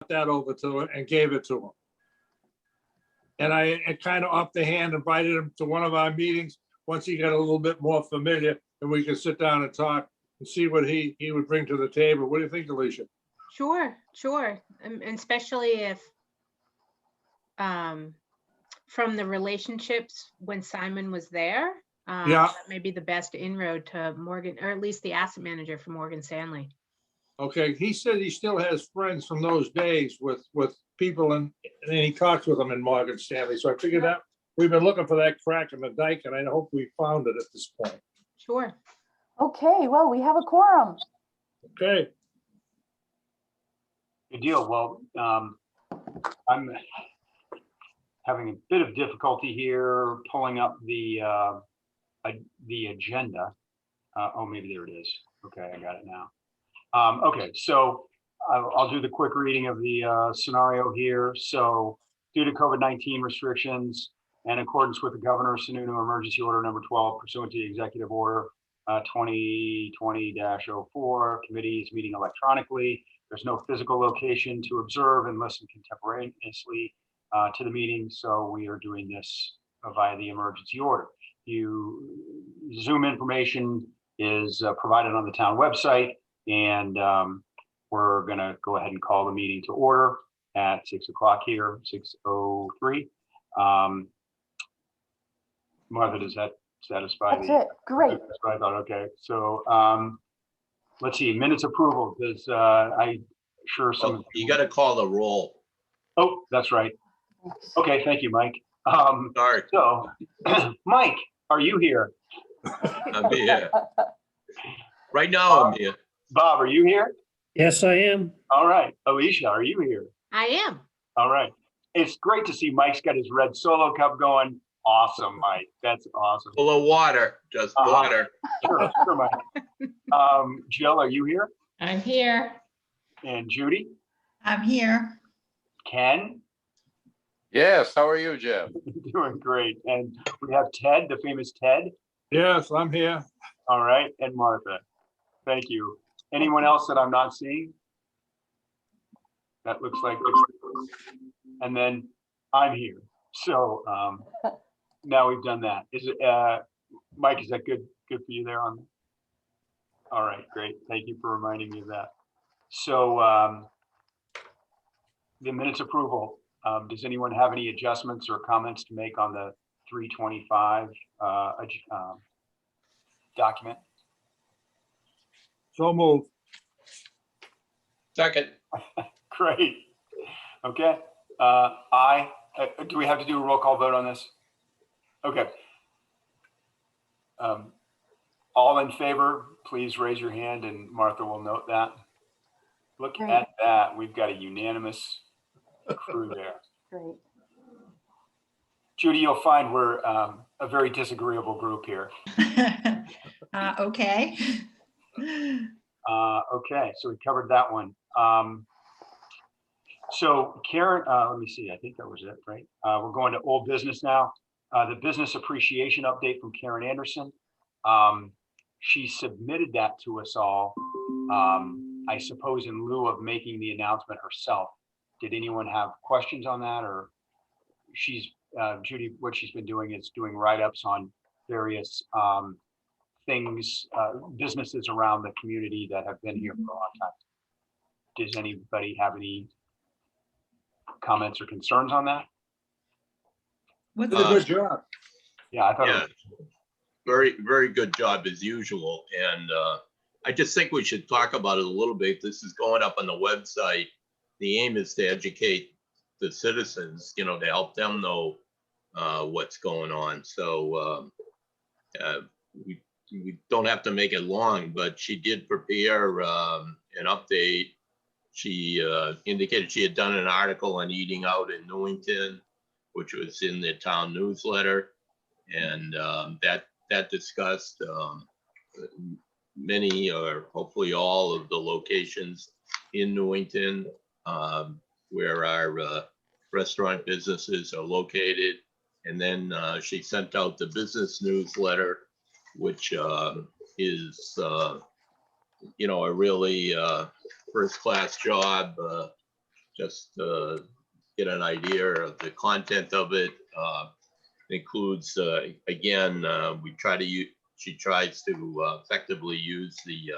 that over to him and gave it to him. And I kind of off the hand invited him to one of our meetings once he got a little bit more familiar, and we could sit down and talk and see what he would bring to the table. What do you think, Alicia? Sure. And especially if from the relationships when Simon was there, Yeah. that may be the best inroad to Morgan, or at least the asset manager for Morgan Stanley. Okay, he said he still has friends from those days with people, and he talks with them in Morgan Stanley. So I figured out we've been looking for that crack in the dike, and I hope we found it at this point. Sure. Okay, well, we have a quorum. Okay. Good deal. Well, I'm having a bit of difficulty here pulling up the agenda. Oh, maybe there it is. Okay, I got it now. Okay, so I'll do the quick reading of the scenario here. So due to COVID-19 restrictions and in accordance with the Governor Sununu Emergency Order number 12 pursuant to the Executive Order 2020-04, committee is meeting electronically. There's no physical location to observe and listen contemporaneously to the meeting, so we are doing this via the emergency order. Zoom information is provided on the town website, and we're going to go ahead and call the meeting to order at 6 o'clock here, 6:03. Martha, does that satisfy? That's it. Great. That's what I thought. Okay, so let's see, minutes approval. Does I sure some. Well, you got to call the roll. Oh, that's right. Okay, thank you, Mike. Sorry, So, Mike, are you here? I'm here. Right now, I'm here. Bob, are you here? Yes, I am. All right. Alicia, are you here? I am. All right. It's great to see Mike's got his red Solo cup going. Awesome, Mike. That's awesome. Full of water, just water. Sure, Mike. Jill, are you here? I'm here. And Judy? I'm here. Ken? Yes, how are you, Jeff? Doing great. And we have Ted, the famous Ted. Yes, I'm here. All right. And Martha. Thank you. Anyone else that I'm not seeing? That looks like, and then I'm here. So now we've done that. Is it, Mike, is that good for you there on? All right, great. Thank you for reminding me of that. So the minutes approval. Does anyone have any adjustments or comments to make on the 325 document? So move. Second, Great. Okay. Do we have to do a roll call vote on this? Okay. All in favor, please raise your hand and Martha will note that. Look Great. at that. We've got a unanimous crew there. Great. Judy, you'll find we're a very disagreeable group here. Okay. Okay, so we covered that one. So Karen, let me see, I think that was it, right? We're going to old business now. The business appreciation update from Karen Anderson. She submitted that to us all, I suppose in lieu of making the announcement herself. Did anyone have questions on that? Or she's, Judy, what she's been doing is doing write-ups on various things, businesses around the community that have been here for a long time. Does anybody have any comments or concerns on that? What's Did a good job. Yeah, I thought. yeah, very, very good job as usual. And I just think we should talk about it a little bit. This is going up on the website. The aim is to educate the citizens, you know, to help them know what's going on. So we don't have to make it long, but she did prepare an update. She indicated she had done an article on eating out in Newington, which was in the town newsletter. And that discussed many or hopefully all of the locations in Newington where our restaurant businesses are located. And then she sent out the business newsletter, which is, you know, a really first-class job. just get an idea of the content of it. Includes, again, she tries to effectively use the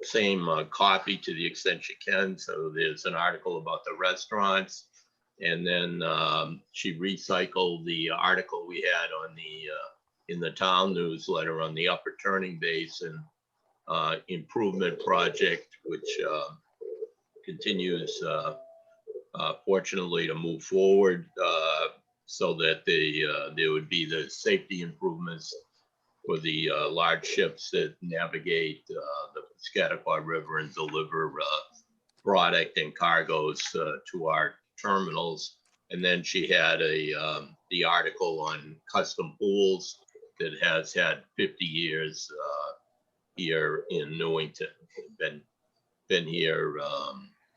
same copy to the extent she can. So there's an article about the restaurants. And then she recycled the article we had on the in the town newsletter on the Upper Turning Basin improvement project, which continues fortunately to move forward so that there would be the safety improvements for the large ships that navigate the Scattaqua River and deliver product and cargoes to our terminals. And then she had the article on custom pools that has had 50 years here in Newington. Been here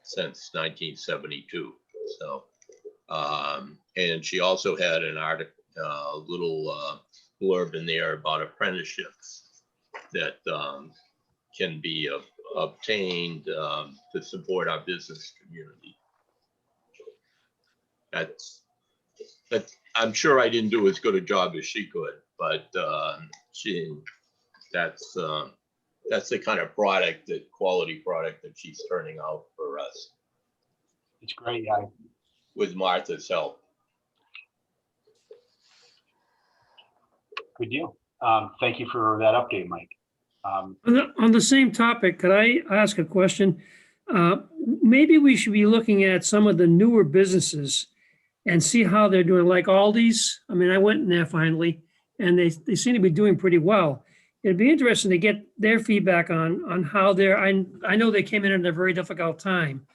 since 1972. So, and she also had an article, little blurb in there about apprenticeships that can be obtained to support our business community. That's, I'm sure I didn't do as good a job as she could, but that's the kind of product, that quality product that she's turning out for us It's great. Yeah. with Martha's help. Good deal. Thank you for that update, Mike. On the same topic, could I ask a question? Maybe we should be looking at some of the newer businesses and see how they're doing, like Aldi's. I mean, I went in there finally, and they seem to be doing pretty well. It'd be interesting to get their feedback on how they're, I know they came in at a very difficult time,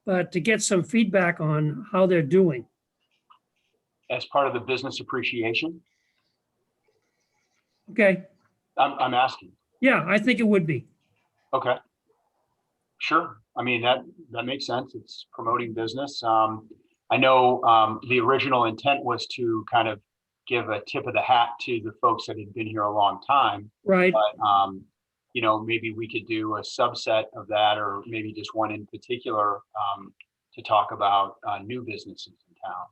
but to get some feedback on how they're doing. As part of the business appreciation, Okay, I'm asking. yeah, I think it would be. Okay. Sure. I mean, that makes sense. It's promoting business. I know the original intent was to kind of give a tip of the hat to the folks that had been here a long time. Right. But, you know, maybe we could do a subset of that, or maybe just one in particular to talk about new businesses in town.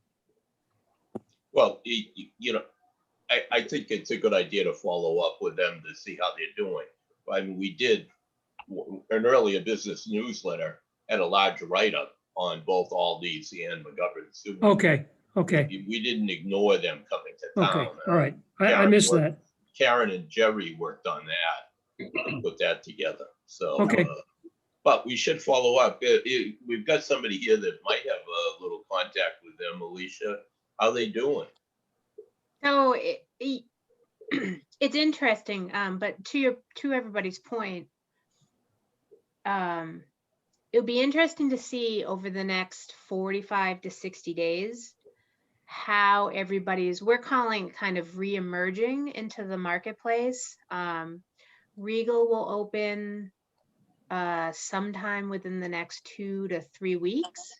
Well, you know, I think it's a good idea to follow up with them to see how they're doing. I mean, we did an earlier business newsletter had a large write-up on both Aldi's and McGovern's. Okay, okay, We didn't ignore them coming to town. okay, all right. I missed that. Karen and Jerry worked on that, and put that together. So, Okay. But we should follow up. We've got somebody here that might have a little contact with them. Alicia, how they doing? So it's interesting, but to everybody's point, it'll be interesting to see over the next 45 to 60 days how we're calling kind of re-emerging into the marketplace. Regal will open sometime within the next 2 to 3 weeks.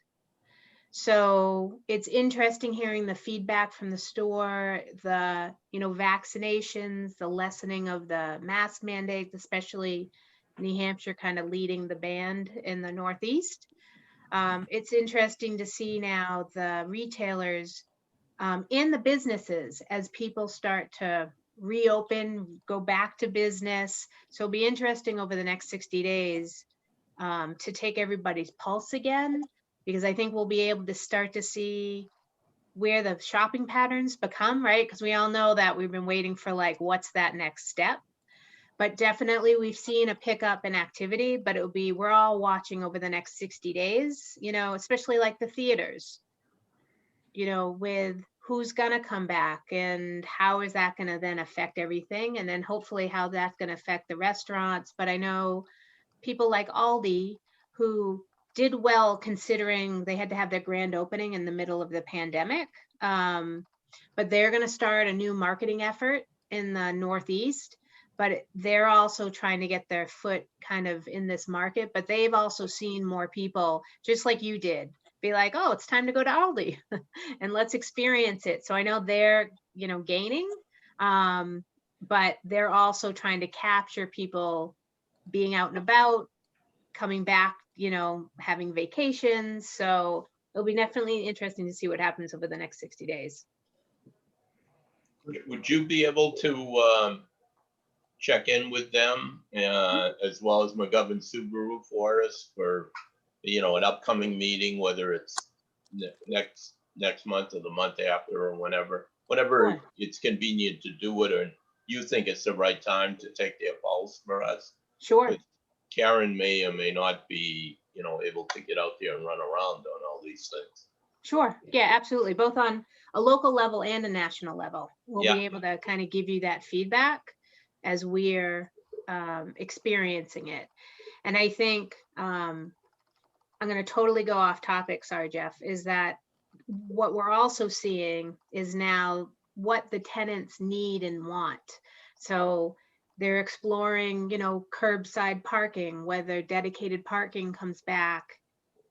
So it's interesting hearing the feedback from the store, the, vaccinations, the lessening of the mask mandates, especially New Hampshire kind of leading the band in the Northeast. It's interesting to see now the retailers in the businesses as people start to reopen, go back to business. So it'll be interesting over the next 60 days to take everybody's pulse again, because I think we'll be able to start to see where the shopping patterns become, right? Because we all know that we've been waiting for what's that next step? But definitely we've seen a pickup in activity, but we're all watching over the next 60 days, especially like the theaters, with who's gonna come back and how is that gonna then affect everything? And then hopefully how that's gonna affect the restaurants. But I know people like Aldi who did well considering they had to have their grand opening in the middle of the pandemic. But they're gonna start a new marketing effort in the Northeast. But they're also trying to get their foot kind of in this market, but they've also seen more people, just like you did, be like, oh, it's time to go to Aldi and let's experience it. So I know they're, gaining, but they're also trying to capture people being out and about, coming back having vacations. So it'll be definitely interesting to see what happens over the next 60 days. Would you be able to check in with them as well as McGovern Subaru for us for, an upcoming meeting, whether it's next month or the month after or whenever Sure. it's convenient to do it, or you think it's the right time to take their pulse for us? Sure. But Karen may or may not be, able to get out there and run around on all these things. Sure. Yeah, absolutely. Both on a local level and a national level. We'll Yeah. be able to kind of give you that feedback as we're experiencing it. And I think I'm going to totally go off topic. Sorry, Jeff, is that what we're also seeing is now what the tenants need and want. So they're exploring, curbside parking, whether dedicated parking comes back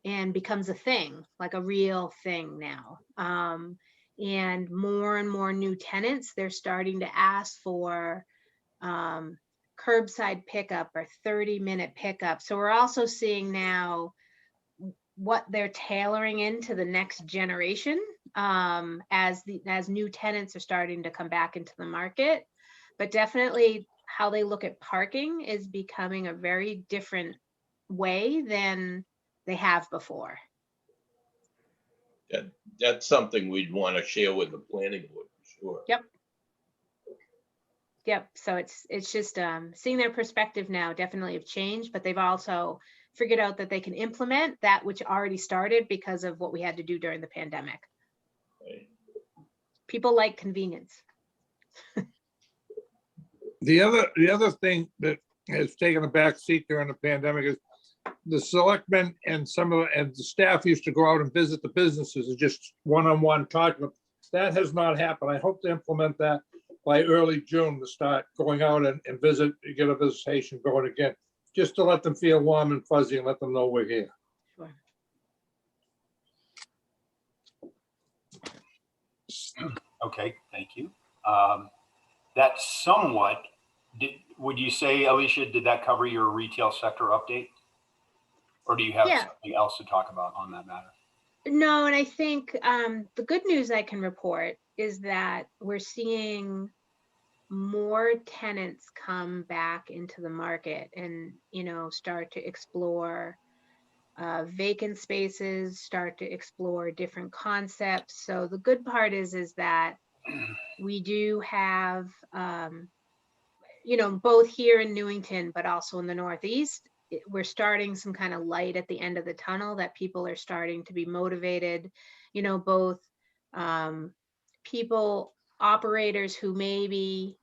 and becomes a thing, like a real thing now. And more new tenants, they're starting to ask for curbside pickup or 30-minute pickup. So we're also seeing now what they're tailoring into the next generation as new tenants are starting to come back into the market. But definitely how they look at parking is becoming a very different way than they have before. That's something we'd want to share with the planning board, for sure. Yep. So it's just seeing their perspective now definitely have changed, but they've also figured out that they can implement that which already started because of what we had to do during the pandemic. Right. People like convenience. The other thing that has taken a back seat during the pandemic is the selectmen and the staff used to go out and visit the businesses and just one-on-one talk with them. That has not happened. I hope to implement that by early June, to start going out and visit, get a visitation going again, just to let them feel warm and fuzzy and let them know we're here. Sure. Okay, thank you. That somewhat, would you say, Alicia, did that cover your retail sector update? Or do you have Yeah. something else to talk about on that matter? No, and I think the good news I can report is that we're seeing more tenants come back into the market and, start to explore vacant spaces, start to explore different concepts. So the good part is that we do have, both here in Newington, but also in the Northeast, we're starting some kind of light at the end of the tunnel that people are starting to be motivated, both people, operators who maybe,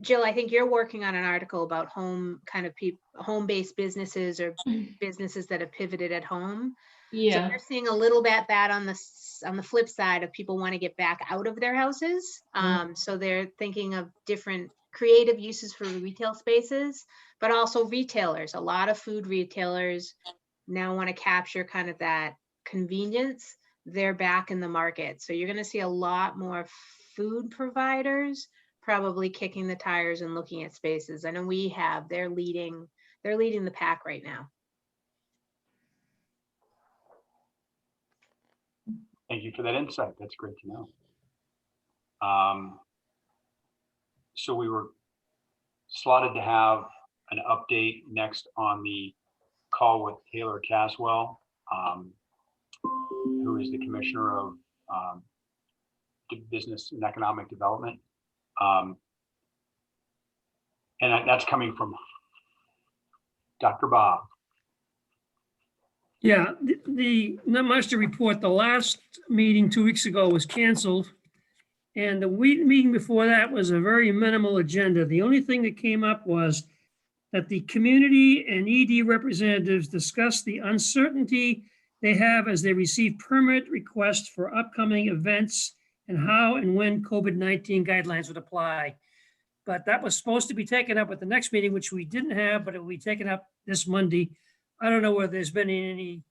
Jill, I think you're working on an article about home-based businesses or businesses that have pivoted at home. So Yeah. we're seeing a little bit that on the flip side of people want to get back out of their houses. So they're thinking of different creative uses for retail spaces, but also retailers. A lot of food retailers now want to capture kind of that convenience. They're back in the market. So you're going to see a lot more food providers probably kicking the tires and looking at spaces. I know they're leading the pack right now. Thank you for that insight. That's great to know. So we were slotted to have an update next on the call with Taylor Caswell, who is the Commissioner of Business and Economic Development. And that's coming from Dr. Bob. Yeah, not much to report. The last meeting 2 weeks ago was canceled. And the meeting before that was a very minimal agenda. The only thing that came up was that the community and ED representatives discussed the uncertainty they have as they receive permit requests for upcoming events and how and when COVID-19 guidelines would apply. But that was supposed to be taken up at the next meeting, which we didn't have, but it will be taken up this Monday. I don't know whether there's been any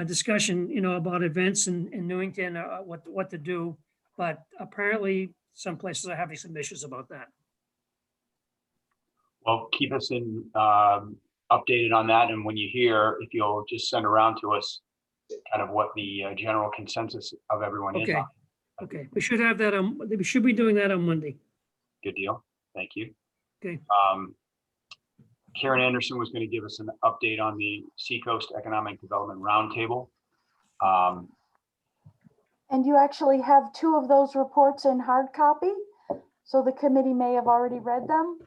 discussion, about events in Newington, what to do, but apparently some places are having some issues about that. Well, keep us in updated on that. And when you hear, if you'll just send around to us kind of what the general consensus of everyone is. Okay. on. Okay, we should have that on, we should be doing that on Monday. Good deal. Thank you. Okay. Karen Anderson was going to give us an update on the Seacoast Economic Development Roundtable. And you actually have 2 of those reports in hard copy, so the committee may have already read them.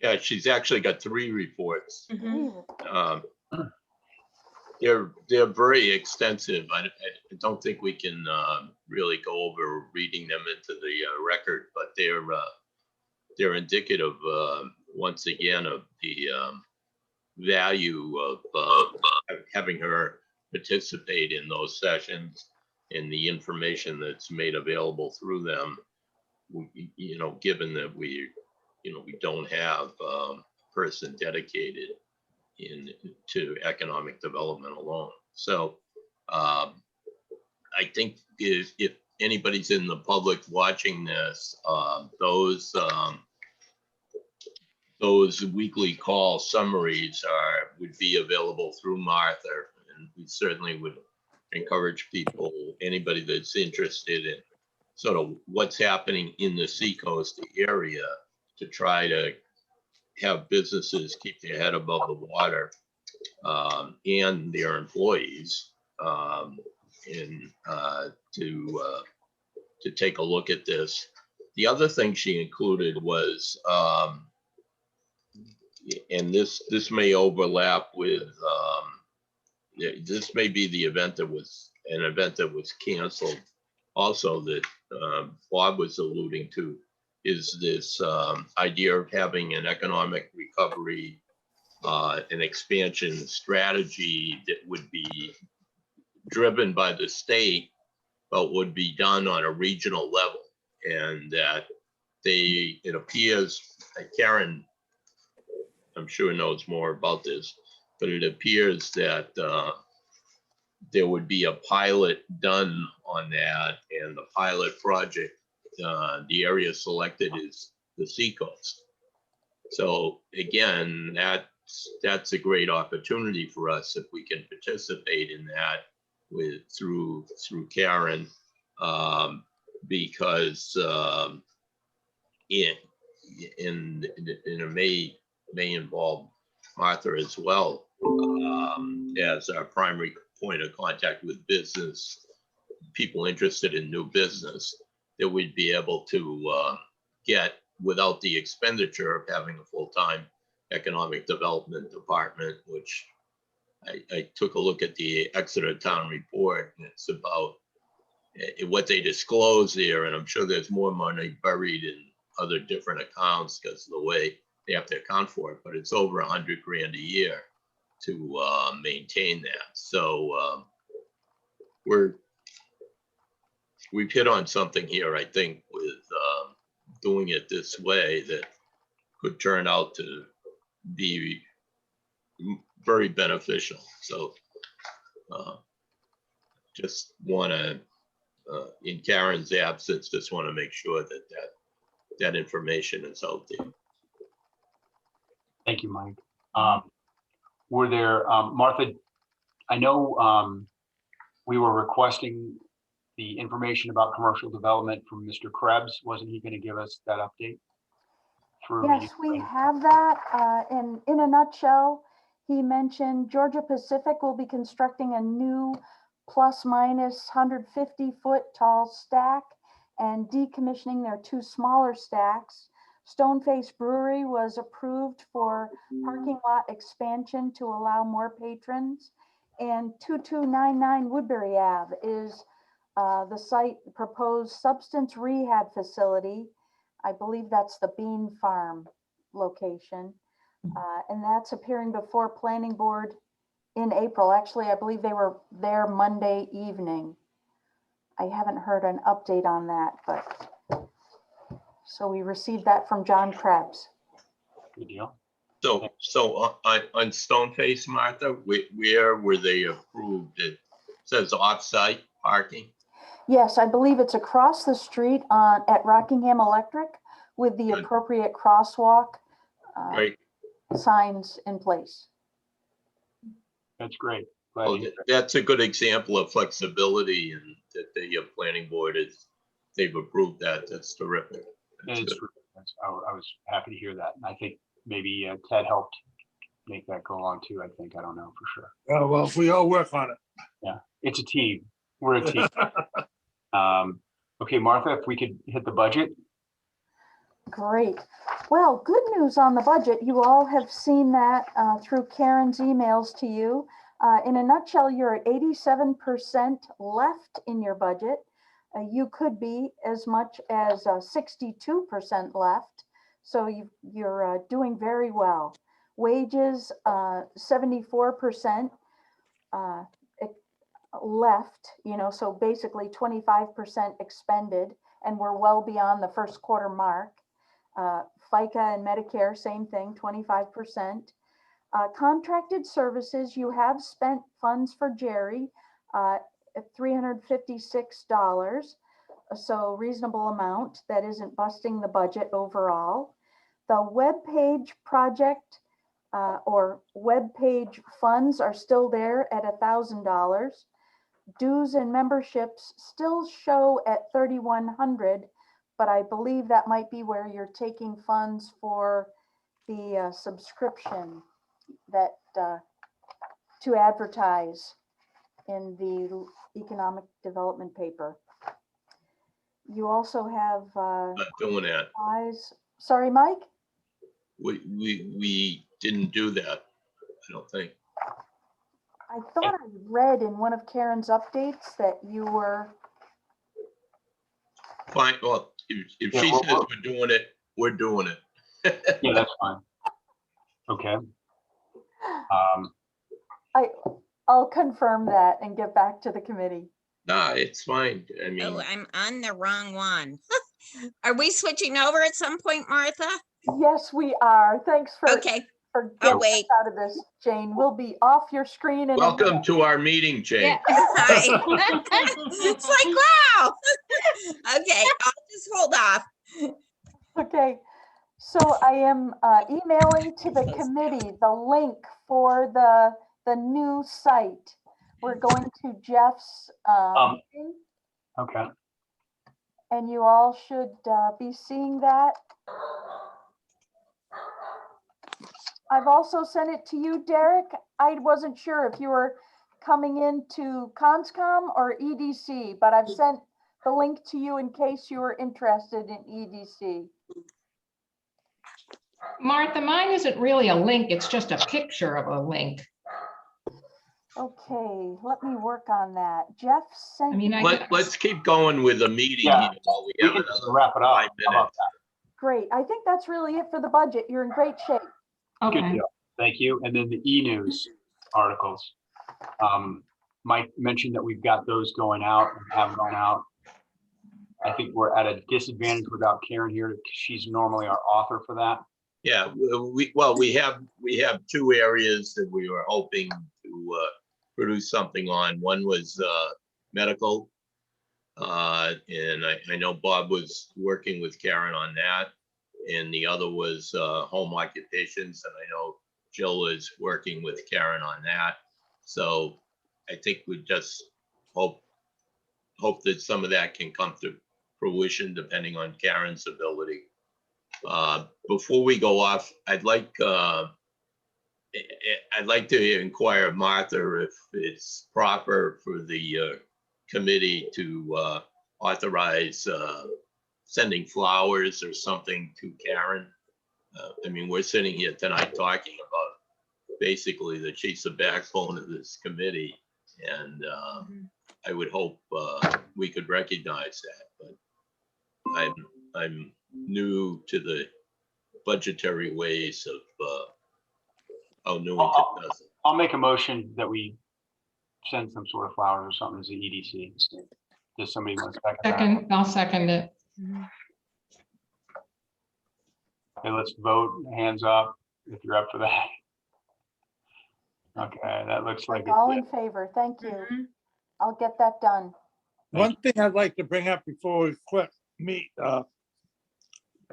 Yeah, she's actually got 3 reports. Mhm. Um, They're very extensive. I don't think we can really go over reading them into the record, but they're indicative, once again, of the value of having her participate in those sessions and the information that's made available through them. You know, given that we don't have a person dedicated to economic development alone. So I think if anybody's in the public watching this, those weekly call summaries would be available through Martha, and we certainly would encourage people, anybody that's interested in sort of what's happening in the Seacoast area, to try to have businesses keep their head above the water, and their employees, to take a look at this. The other thing she included was, and this may overlap with, this may be the event that was canceled also, that Bob was alluding to, is this idea of having an economic recovery, an expansion strategy that would be driven by the state, but would be done on a regional level. And that it appears, Karen, I'm sure knows more about this, but it appears that there would be a pilot done on that, and the pilot project, the area selected is the Seacoast. So again, that's a great opportunity for us if we can participate in that through Karen, because it may involve Martha as well, as our primary point of contact with business people interested in new business, that we'd be able to get without the expenditure of having a full-time economic development department, which I took a look at the Exeter Town report, and it's about what they disclose there, and I'm sure there's more money buried in other different accounts because of the way they have to account for it, but it's over $100 grand a year to maintain that. So we've hit on something here, I think, with doing it this way that could turn out to be very beneficial. So just want to, in Karen's absence, just want to make sure that information is out there. Thank you, Mike. Were there, Martha, I know we were requesting the information about commercial development from Mr. Krebs. Wasn't he going to give us that update? Yes, we have that. In a nutshell, he mentioned Georgia Pacific will be constructing a new plus minus 150-foot tall stack and decommissioning their 2 smaller stacks. Stoneface Brewery was approved for parking lot expansion to allow more patrons. And 2299 Woodbury Ave is the site proposed substance rehab facility. I believe that's the Bean Farm location. And that's appearing before Planning Board in April. Actually, I believe they were there Monday evening. I haven't heard an update on that, but so we received that from John Krebs. Good deal. So on Stoneface, Martha, where were they approved? It says off-site parking. Yes, I believe it's across the street at Rockingham Electric with the Good. appropriate crosswalk. Right. signs in place. That's great. Glad Well, to hear that. that's a good example of flexibility and that the planning board is, they've approved that. That's terrific. That's It's, good. I was happy to hear that. I think maybe Ted helped make that go along too. I think, I don't know for sure. Oh, well, we all work on Yeah, it's a team. We're a team. it. Okay, Martha, if we could hit the budget. Great. Well, good news on the budget. You all have seen that through Karen's emails to you. In a nutshell, you're at 87% left in your budget. You could be as much as 62% left. So you're doing very well. Wages, 74% left, so basically 25% expended, and we're well beyond the first quarter mark. FICA and Medicare, same thing, 25%. Contracted services, you have spent funds for Jerry at $356, so reasonable amount. That isn't busting the budget overall. The web page project or web page funds are still there at $1,000. Dues and memberships still show at 3,100, but I believe that might be where you're taking funds for the subscription that to advertise in the economic development paper. You also have Not doing that. sorry, Mike? We didn't do that, I don't think. I thought I read in one of Karen's updates that you were. Fine, well, if Yeah, she well, says we're doing it, we're doing it. Yeah, that's fine. Okay. I'll confirm that and get back to the committee. Nah, it's fine. I Oh, mean, I'm on the wrong one. Are we switching over at some point, Martha? Yes, we are. Thanks for Okay, for I'll getting us wait. out of this, Jane. We'll be off your screen in a welcome minute. to our meeting, Jane. Yeah. Hi. It's like, wow. Okay, I'll just hold off. Okay, so I am emailing to the committee the link for the new site. We're going to Jeff's meeting, Okay. and you all should be seeing that. I've also sent it to you, Derek. I wasn't sure if you were coming into Conscom or EDC, but I've sent the link to you in case you were interested in EDC. Martha, mine isn't really a link, it's just a picture of a link. Okay, let me work on that. Jeff sent. I mean, Let's keep going with the meeting Yeah. here while we We have can just another wrap it up. 5 How about minutes. Great. I think that's really it for the budget. You're in great shape. that? Good Okay, deal. Thank you. And then the e-news articles. Mike mentioned that we've got those going out and have gone out. I think we're at a disadvantage without Karen here. She's normally our author for that. Yeah, we have 2 areas that we were hoping to produce something on. One was medical. And I know Bob was working with Karen on that. And the other was home occupations. And I know Jill is working with Karen on that. So I think we just hope that some of that can come to fruition depending on Karen's ability. Before we go off, I'd like to inquire of Martha if it's proper for the committee to authorize sending flowers or something to Karen. I mean, we're sitting here tonight talking about basically that she's the backbone of this committee, and I would hope we could recognize that. But I'm new to the budgetary ways of how Newington does it. I'll make a motion that we send some sort of flowers or something as the EDC. Does somebody want to second that? second, I'll second it. Okay, let's vote. Hands up if you're up for that. Okay, that looks like All it. in favor. Thank you. Mhm. I'll get that done. One thing I'd like to bring up before we quit meet,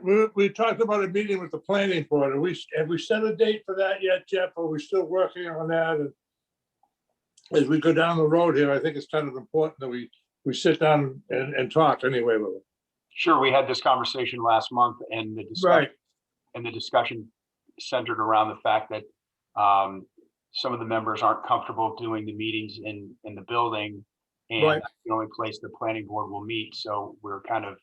We talked about a meeting with the planning board. Have we set a date for that yet, Jeff? Are we still working on that? And as we go down the road here, I think it's kind of important that we sit down and talk anyway with them. Sure, we had this conversation last month and Right. the discussion centered around the fact that some of the members aren't comfortable doing the meetings in the building. And Right. that's the only place the planning board will meet. So we're kind of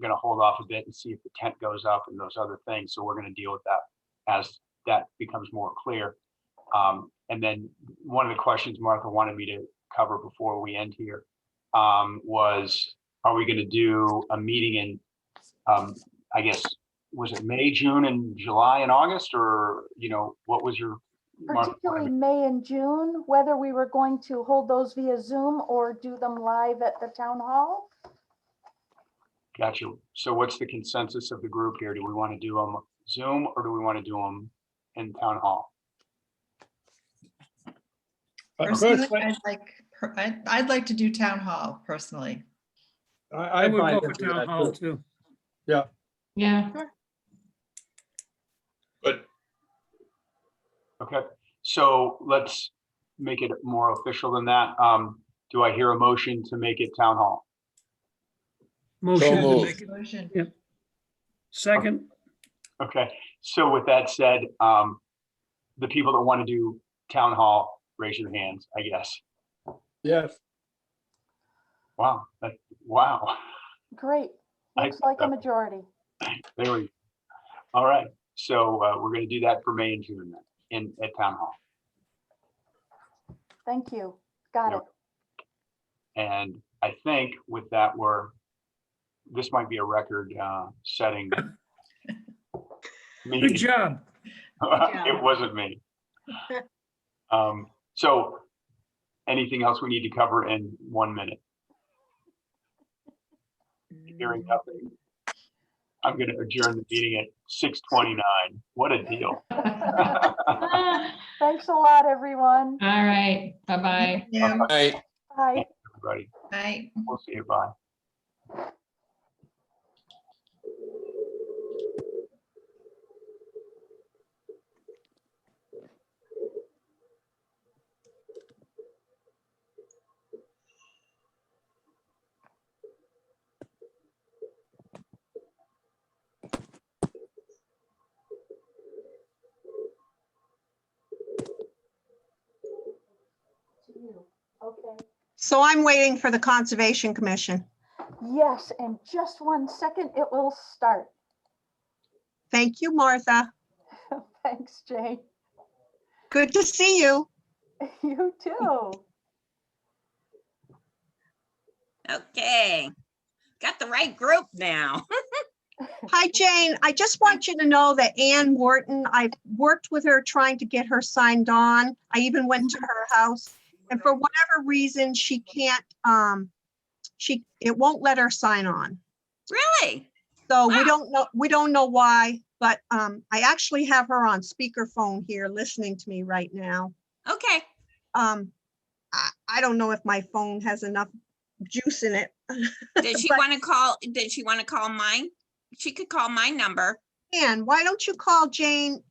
going to hold off a bit and see if the tent goes up and those other things. So we're going to deal with that as that becomes more clear. And then one of the questions Martha wanted me to cover before we end here was, are we going to do a meeting in, I guess, was it May, June, and July and August, or, what was your? Martha, Particularly May and June, whether we were going to hold those via Zoom or do them live at the town hall. Gotcha. So what's the consensus of the group here? Do we want to do them Zoom or do we want to do them in town hall? Personally, Personally, I'd like to do town hall personally. I would buy go for into town that, hall too. too. Yeah, But Okay, so let's make it more official than that. Do I hear a motion to make it town hall? Motion to moved. make it. Motion. Yep. Second, Okay, so with that said, the people that want to do town hall, raise your hands, I guess. yes. Wow, wow. Great, looks like a majority. There we go. All right, so we're going to do that for May and June then at town hall. Thank you, got it. And I think with that, this might be a record setting meeting. good job. It wasn't me. So anything else we need to cover in 1 minute? Hearing nothing. I'm going to adjourn the meeting at 6:29. What a deal. Thanks a lot, everyone. all right, bye-bye. Yeah. Right. Bye. Everybody, Bye. we'll see you. Bye. Okay. So I'm waiting for the Conservation Commission. Yes, in just 1 second, it will start. Thank you, Martha. Thanks, Jane. Good to see you. You too. Okay, got the right group now. Hi, Jane. I just want you to know that Ann Wharton, I've worked with her trying to get her signed on. I even went to her house, and for whatever reason, she can't, it won't let her sign on. Really? So Wow. we don't know why, but I actually have her on speakerphone here listening to me right now. Okay. I don't know if my phone has enough juice in it. Did she But- want to call, did she want to call mine? She could call my number, Ann, why don't you call Jane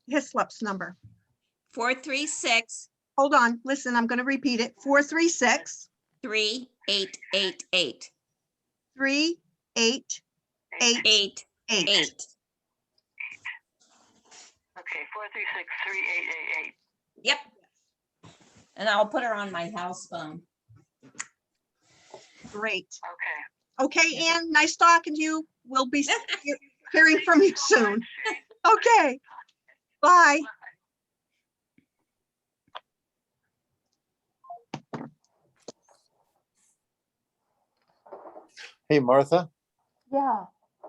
Hislop's number? 436 Hold on, listen, I'm going to repeat it. 436 3888 3888. 8888. Okay, 436-3888. Yep. And I'll put her on my house phone. Great. Okay. Okay, Ann, nice talking to you. We'll be hearing from you soon. Okay, bye. Hey, Martha, Yeah,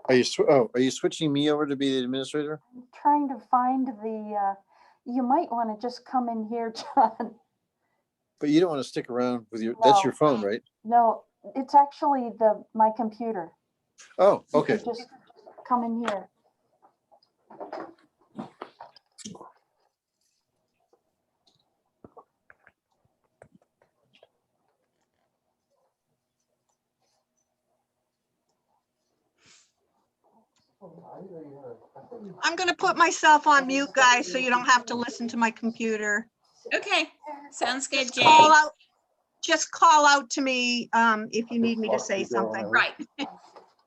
are you switching me over to be the administrator? I'm trying to find you might want to just come in here, John. But you don't want to stick around with that's No. your phone, right? No, it's actually my computer. Oh, You okay. can just come in here. I'm gonna put myself on mute, guys, so you don't have to listen to my computer. Okay, sounds good, Jane. Call out, just call out to me if you need me to say something. Right.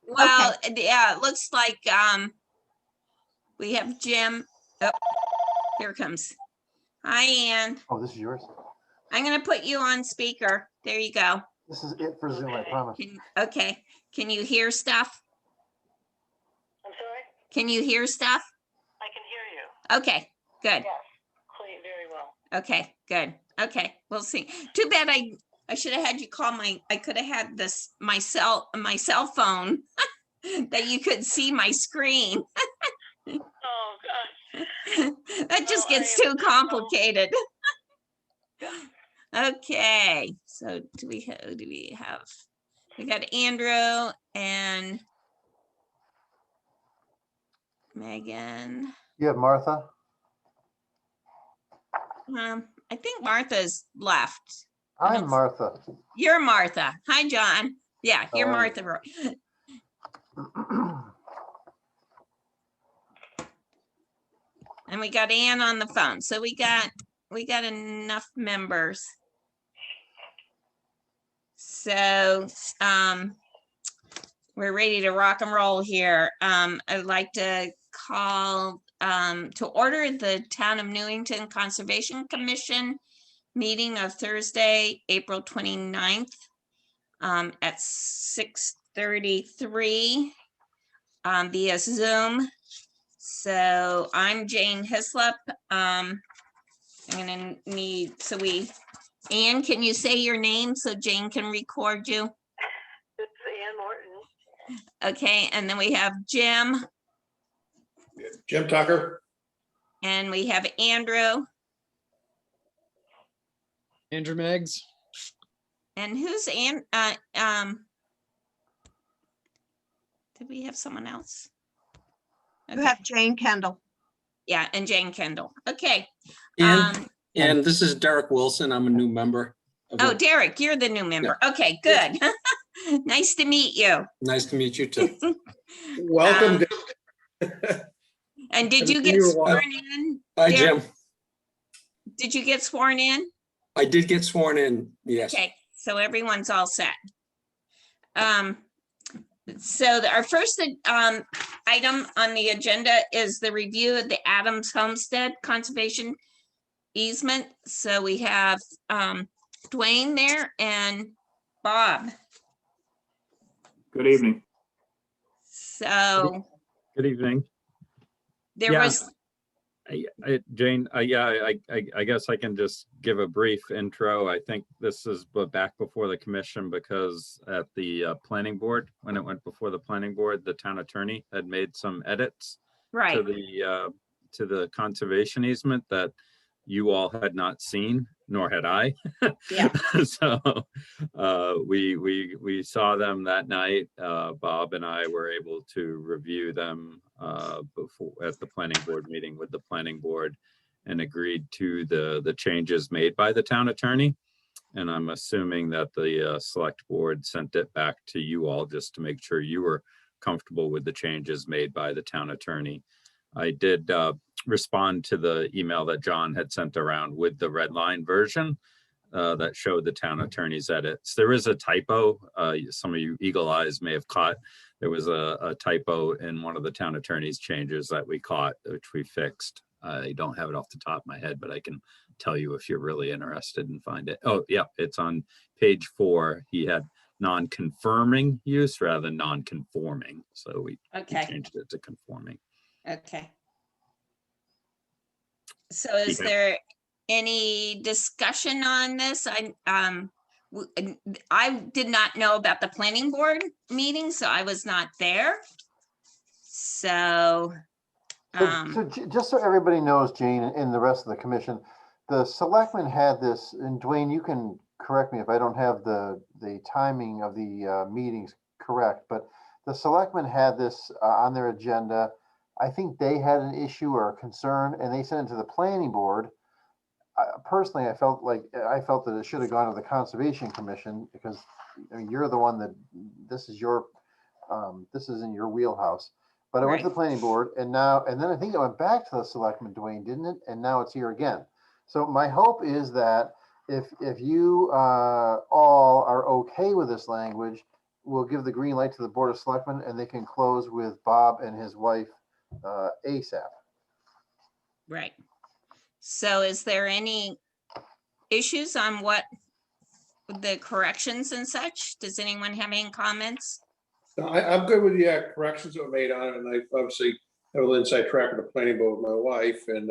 Well, yeah, it looks like we have Jim. Oh, here it comes. Hi, Ann. Oh, this is yours? I'm gonna put you on speaker. There you go. This is it for Zoom, I promise. Okay, can you hear stuff? I'm sorry? Can you hear stuff? I can hear you. Okay, good. Yes, clear, very well. Okay, good. Okay, we'll see. Too bad I should have had you call I could have had this, my cell phone that you could see my screen. Oh, gosh. That just Well, gets I too am so- complicated. Okay, so who do we have? We got Andrew and Megan. You have Martha? I think Martha's left. I'm Martha. You're Martha. Hi, John. Yeah, you're How are Martha. And we got Ann on the phone. So we got enough members. So we're ready to rock and roll here. I'd like to call to order the Town of Newington Conservation Commission meeting of Thursday, April 29th at 6:33 via Zoom. So I'm Jane Hislop. I'm gonna need, Ann, can you say your name so Jane can record you? It's Ann Morton. Okay, and then we have Jim. Jim Tucker. And we have Andrew. Andrew Meggs. And who's did we have someone else? You have Jane Kendall. Yeah, and Jane Kendall. Okay. And this is Derek Wilson. I'm a new member. Oh, Derek, you're the new member. Okay, good. Nice to meet you. Nice to meet you too. Welcome. And did Haven't you seen get you in a while. sworn in? Hi, Derek? Jim. Did you get sworn in? I did get sworn in. Yes. Okay, so everyone's all set. So our first item on the agenda is the review of the Adams Homestead Conservation Easement. So we have Dwayne there and Bob. Good evening. So Good evening. there Yeah. was, Jane, I guess I can just give a brief intro. I think this is back before the commission because at the planning board, when it went before the planning board, the town attorney had made some edits right, to the conservation easement that you all had not seen, nor had I. Yeah. So we saw them that night. Bob and I were able to review them before at the planning board meeting with the planning board and agreed to the changes made by the town attorney. And I'm assuming that the select board sent it back to you all just to make sure you were comfortable with the changes made by the town attorney. I did respond to the email that John had sent around with the red line version that showed the town attorney's edits. There is a typo. Some of you eagle eyes may have caught. There was a typo in one of the town attorney's changes that we caught, which we fixed. I don't have it off the top of my head, but I can tell you if you're really interested and find it. Oh, yeah, it's on page 4. He had non-confirming use rather than non-conforming. So we changed it to conforming. okay. So is there any discussion on this? I did not know about the planning board meeting, so I was not there. So, Just so everybody knows, Jane, and the rest of the commission, the selectmen had this, and Dwayne, you can correct me if I don't have the timing of the meetings correct, but the selectmen had this on their agenda. I think they had an issue or a concern, and they sent it to the planning board. Personally, I felt that it should have gone to the Conservation Commission because you're the one that this is in your wheelhouse. But it went to Right. the planning board and then I think it went back to the selectmen, Dwayne, didn't it? And now it's here again. So my hope is that if you all are okay with this language, we'll give the green light to the Board of Selectmen and they can close with Bob and his wife ASAP. Right. So is there any issues on what the corrections and such? Does anyone have any comments? I'm good with the corrections that were made on it, and I obviously have a little inside track of the planning board with my wife, and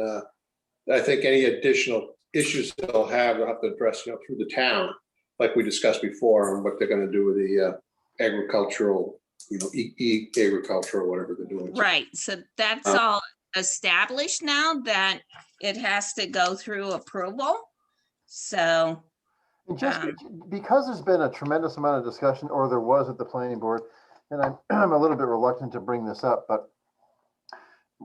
I think any additional issues they'll have to address, through the town, like we discussed before, and what they're gonna do with the agricultural, agriculture or whatever they're doing. Right, so that's all established now that it has to go through approval. So, And just because there's been a tremendous amount of discussion, or there was at the planning board, and I'm a little bit reluctant to bring this up, but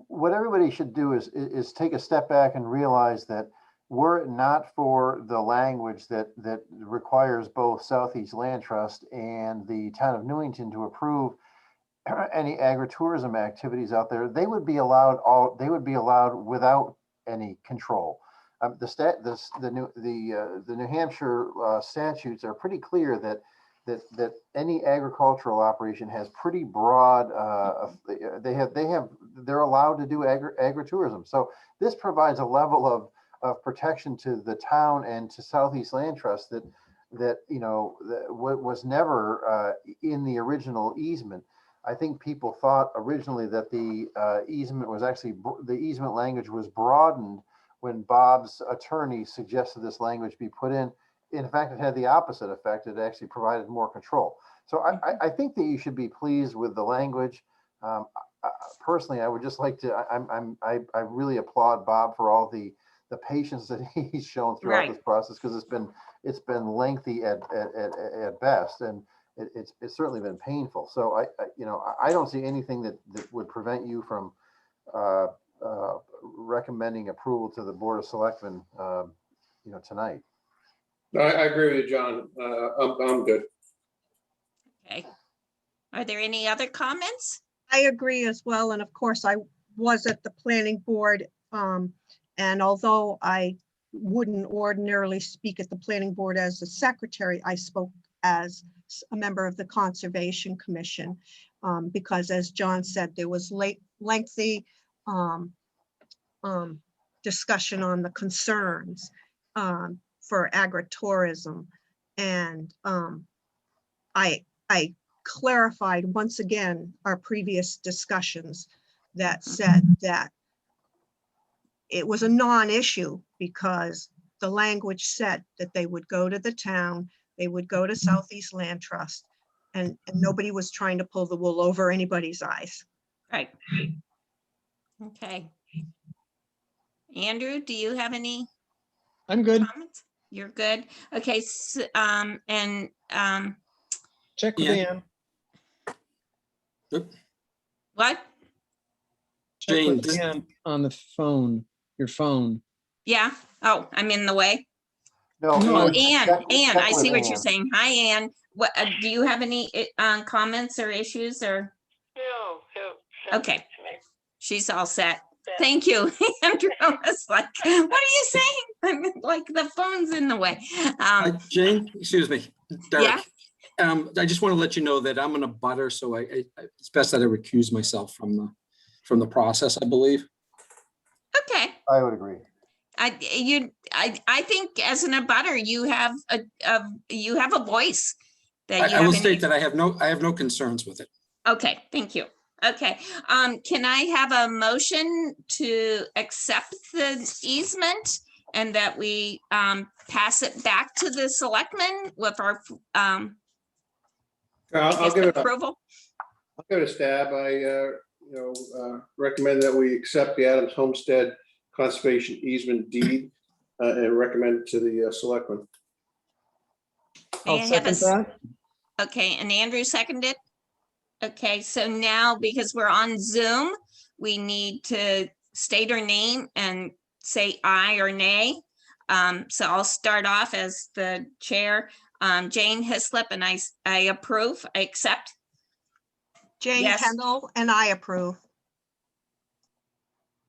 what everybody should do is take a step back and realize that were it not for the language that requires both Southeast Land Trust and the town of Newington to approve any agritourism activities out there, they would be allowed without any control. The New Hampshire statutes are pretty clear that any agricultural operation has pretty broad. They're allowed to do agritourism. So this provides a level of protection to the town and to Southeast Land Trust that was never in the original easement. I think people thought originally that the easement was actually the easement language was broadened when Bob's attorney suggested this language be put in. In fact, it had the opposite effect. It actually provided more control. So I think that you should be pleased with the language. Personally, I would just like to. I really applaud Bob for all the patience that he's shown throughout this process, because it's been lengthy at best, and it's certainly been painful. So I don't see anything that would prevent you from recommending approval to the Board of Selectmen, tonight. I agree with you, John. I'm good. okay. Are there any other comments? I agree as well. And of course, I was at the planning board. And although I wouldn't ordinarily speak at the planning board as a secretary, I spoke as a member of the Conservation Commission, because as John said, there was lengthy discussion on the concerns for agritourism. And I clarified once again our previous discussions that said that it was a non-issue because the language said that they would go to the town, they would go to Southeast Land Trust, and nobody was trying to pull the wool over anybody's eyes. Right. Okay. Andrew, do you have any? I'm good. Comments? You're good. Okay. So, Check with Ann. what? Check Jane, with Ann on the phone, your phone. Yeah. Oh, I'm in the way. No, Oh, Ann, Ann, I see what you're Ann. saying. Hi, Ann. What do you have any comments or issues or? No. Okay. She's all set. Thank you, Andrew. I was like, what are you saying? I'm like, the phone's in the way. Jane, excuse me, Derek. Yeah? I just want to let you know that I'm in a butter, so it's best that I recuse myself from the process, I believe. Okay. I would agree. I think as an abutter, you have a voice. That you I will have state that I have no concerns with it. Okay, thank you. Okay, can I have a motion to accept the easement and that we pass it back to the selectmen with our I'll give it approval? I'll give it a stab. I recommend that we accept the Adams Homestead Conservation Easement deed and recommend it to the selectmen. May I I'll have a second that. Okay, and Andrew seconded? Okay, so now because we're on Zoom, we need to state our name and say aye or nay. So I'll start off as the chair. Jane Hislop, and I approve, I accept. Jane Yes. Kendall, and I approve.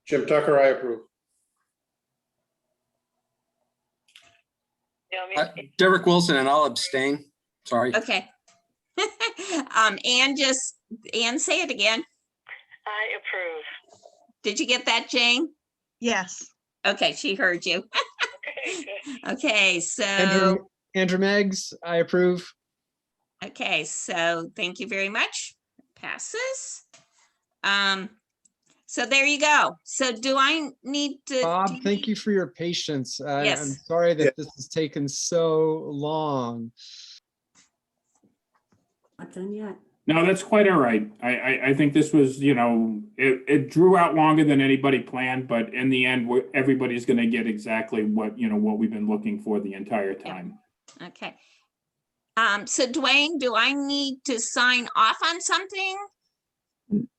Jim Tucker, I approve. Derek Wilson, and I'll abstain. Sorry. Okay. Ann, say it again. I approve. Did you get that, Jane? Yes. Okay, she heard you. Okay, good. Okay, so, Andrew Meggs, I approve. okay, so thank you very much. Passes. So there you go. So do I need to? Bob, thank you for your patience. I'm Yes. sorry that this has taken so long. Not done yet. No, that's quite all right. I think this was, it drew out longer than anybody planned, but in the end, everybody's going to get exactly what we've been looking for the entire time. Okay. So Dwayne, do I need to sign off on something?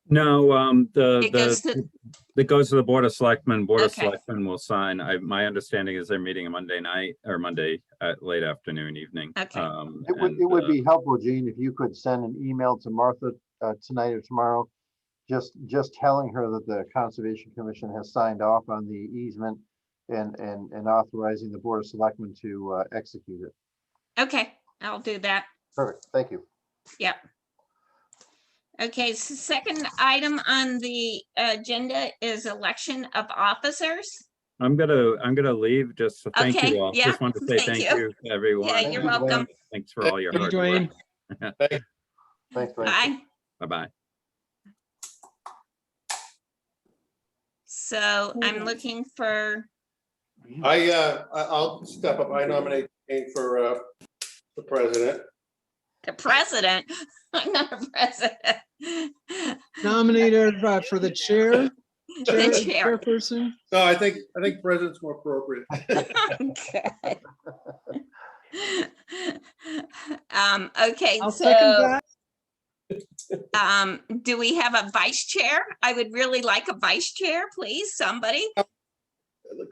No, It goes to, that goes to the Board of Selectmen. Board of Okay. Selectmen will sign. My understanding is they're meeting a Monday night or Monday at late afternoon, evening. Okay. It would be helpful, Gene, if you could send an email to Martha tonight or tomorrow, just telling her that the Conservation Commission has signed off on the easement and authorizing the Board of Selectmen to execute it. Okay, I'll do that. Perfect, thank you. Yep. Okay, so second item on the agenda is election of officers. I'm gonna leave just to thank Okay, you all. yeah, Just want to say thank thank you. you to everyone. Yeah, you're welcome. Thanks for all your Thank you, hard Dwayne. work. Thanks, Dwayne. Bye. Bye-bye. So I'm looking for, I'll step up. I nominate Jane for the president. the president. I'm not a president. Nominated for the chair. The chair. Chairperson. No, I think president's more appropriate. Okay. Okay, I'll second so, that. do we have a vice chair? I would really like a vice chair, please, somebody.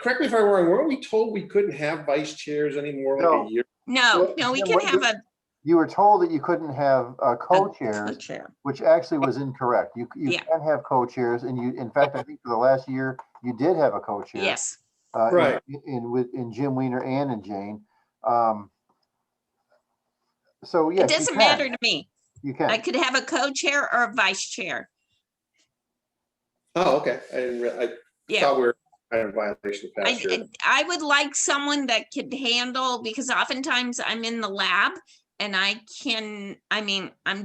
Correct me if I'm wrong, weren't we told we couldn't have vice chairs anymore like No. a year? No, no, we Jim, can what have a You were told that you couldn't have co-chairs, co-chair. which actually was incorrect. You Yeah. can have co-chairs, and in fact, I think for the last year, you did have a co-chair. Yes. Right. In Jim Weiner and in Jane. So yes, It you doesn't can. matter to me. You can. I could have a co-chair or a vice chair. Oh, okay. I Yeah. thought we were kind of violation of past year. I would like someone that could handle, because oftentimes I'm in the lab and I'm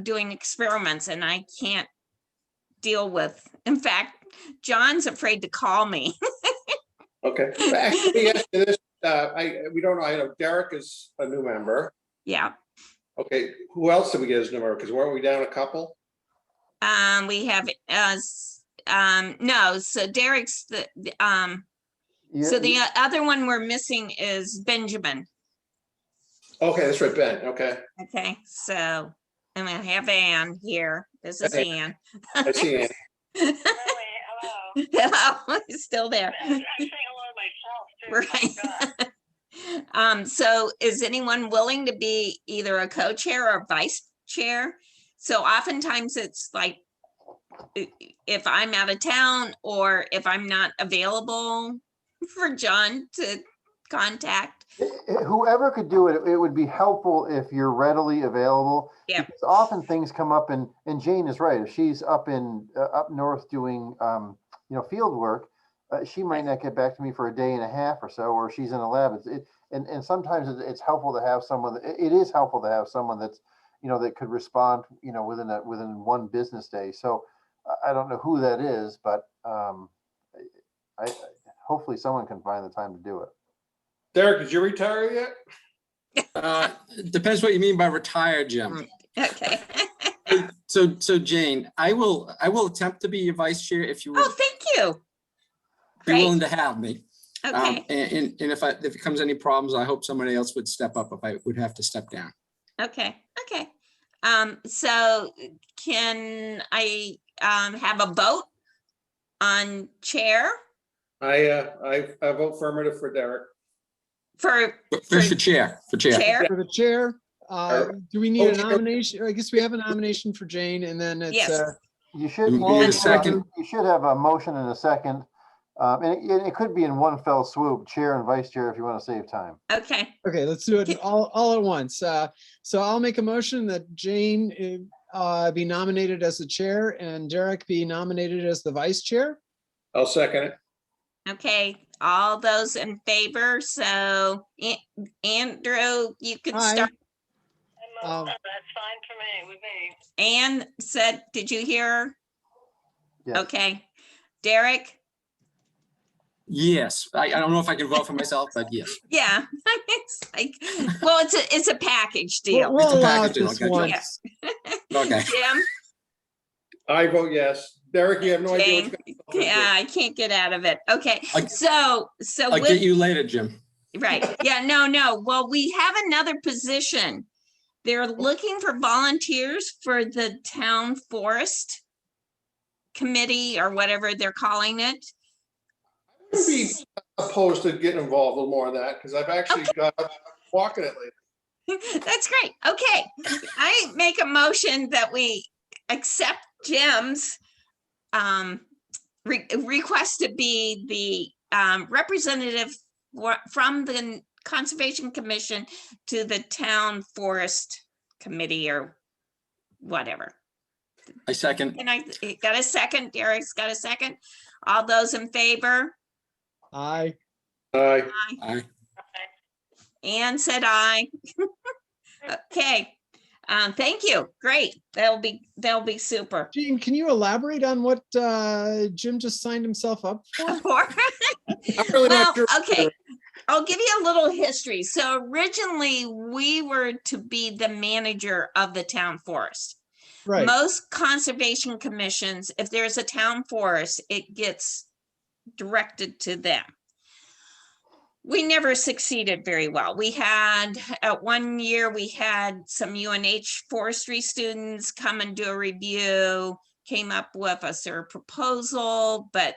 doing experiments and I can't deal with, in fact, John's afraid to call me. Okay. Actually, yes, this, we don't know. I know Derek is a new member. Yeah. Okay. Who else did we get as new member? Because weren't we down a couple? We have, no, so Derek's so the other one we're missing is Benjamin. Okay, that's right, Ben. Okay. Okay, so I'm gonna have Ann here. This is Hey. Ann. I see Ann. Hello, he's still there. I'm saying hello myself too. Right. So is anyone willing to be either a co-chair or vice chair? So oftentimes it's like, if I'm out of town or if I'm not available for John to contact. Whoever could do it, it would be helpful if you're readily available. Yeah. Because often things come up, and Jane is right. If she's up north doing field work, she might not get back to me for a day and a half or so, or she's in a lab. And sometimes it's helpful to have someone. It is helpful to have someone that's that could respond within one business day. So I don't know who that is, but I hopefully someone can find the time to do it. Derek, did you retire yet? Depends what you mean by retired, Jim. Okay. So Jane, I will attempt to be your vice chair if you would Oh, thank you. be willing to have me. Okay. And if it becomes any problems, I hope somebody else would step up if I would have to step down. Okay. Okay. So can I have a vote on chair I vote affirmative for Derek. for For chair. chair? For the chair, Do we need a Okay. nomination? I guess we have a nomination for Jane, and then it's, Yes. You should, We need a second. you should have a motion and a second. And it could be in one fell swoop, chair and vice chair, if you want to save time. Okay. okay, let's do it all at once. So I'll make a motion that Jane be nominated as the chair and Derek be nominated as the vice chair. I'll second it. Okay, all those in favor, so Andrew, you can Aye. start. Um, That's fine for me, with me. Anne said, did you hear her? Yes. Okay, Derek? Yes, I don't know if I can vote for myself, but yes. Yeah, it's like, well, it's a package deal. We'll It's a allow package it deal, this gotcha. once. Okay. Jim? I vote yes. Derek, you have no idea Jane? what's going on. Yeah, I can't get out of it. Okay, I- so I'll with, get you later, Jim. right, yeah, no, well, we have another position. They're looking for volunteers for the town forest committee or whatever they're calling it. I would be opposed to getting involved a little more in that because I've actually got walking it lately. That's great. Okay, I make a motion that we accept Jim's request to be the representative from the Conservation Commission to the Town Forest Committee or whatever. I second. And I got a second. Derek's got a second. All those in favor? Aye. Aye. Aye. Anne said aye. Okay. Thank you. Great. That'll be super. Gene, can you elaborate on what Jim just signed himself up for? I'm really Well, not sure. okay. I'll give you a little history. So originally we were to be the manager of the town forest. Right. Most conservation commissions, if there's a town forest, it gets directed to them. We never succeeded very well. We had, at one year, we had some UNH forestry students come and do a review, came up with a sort of proposal, but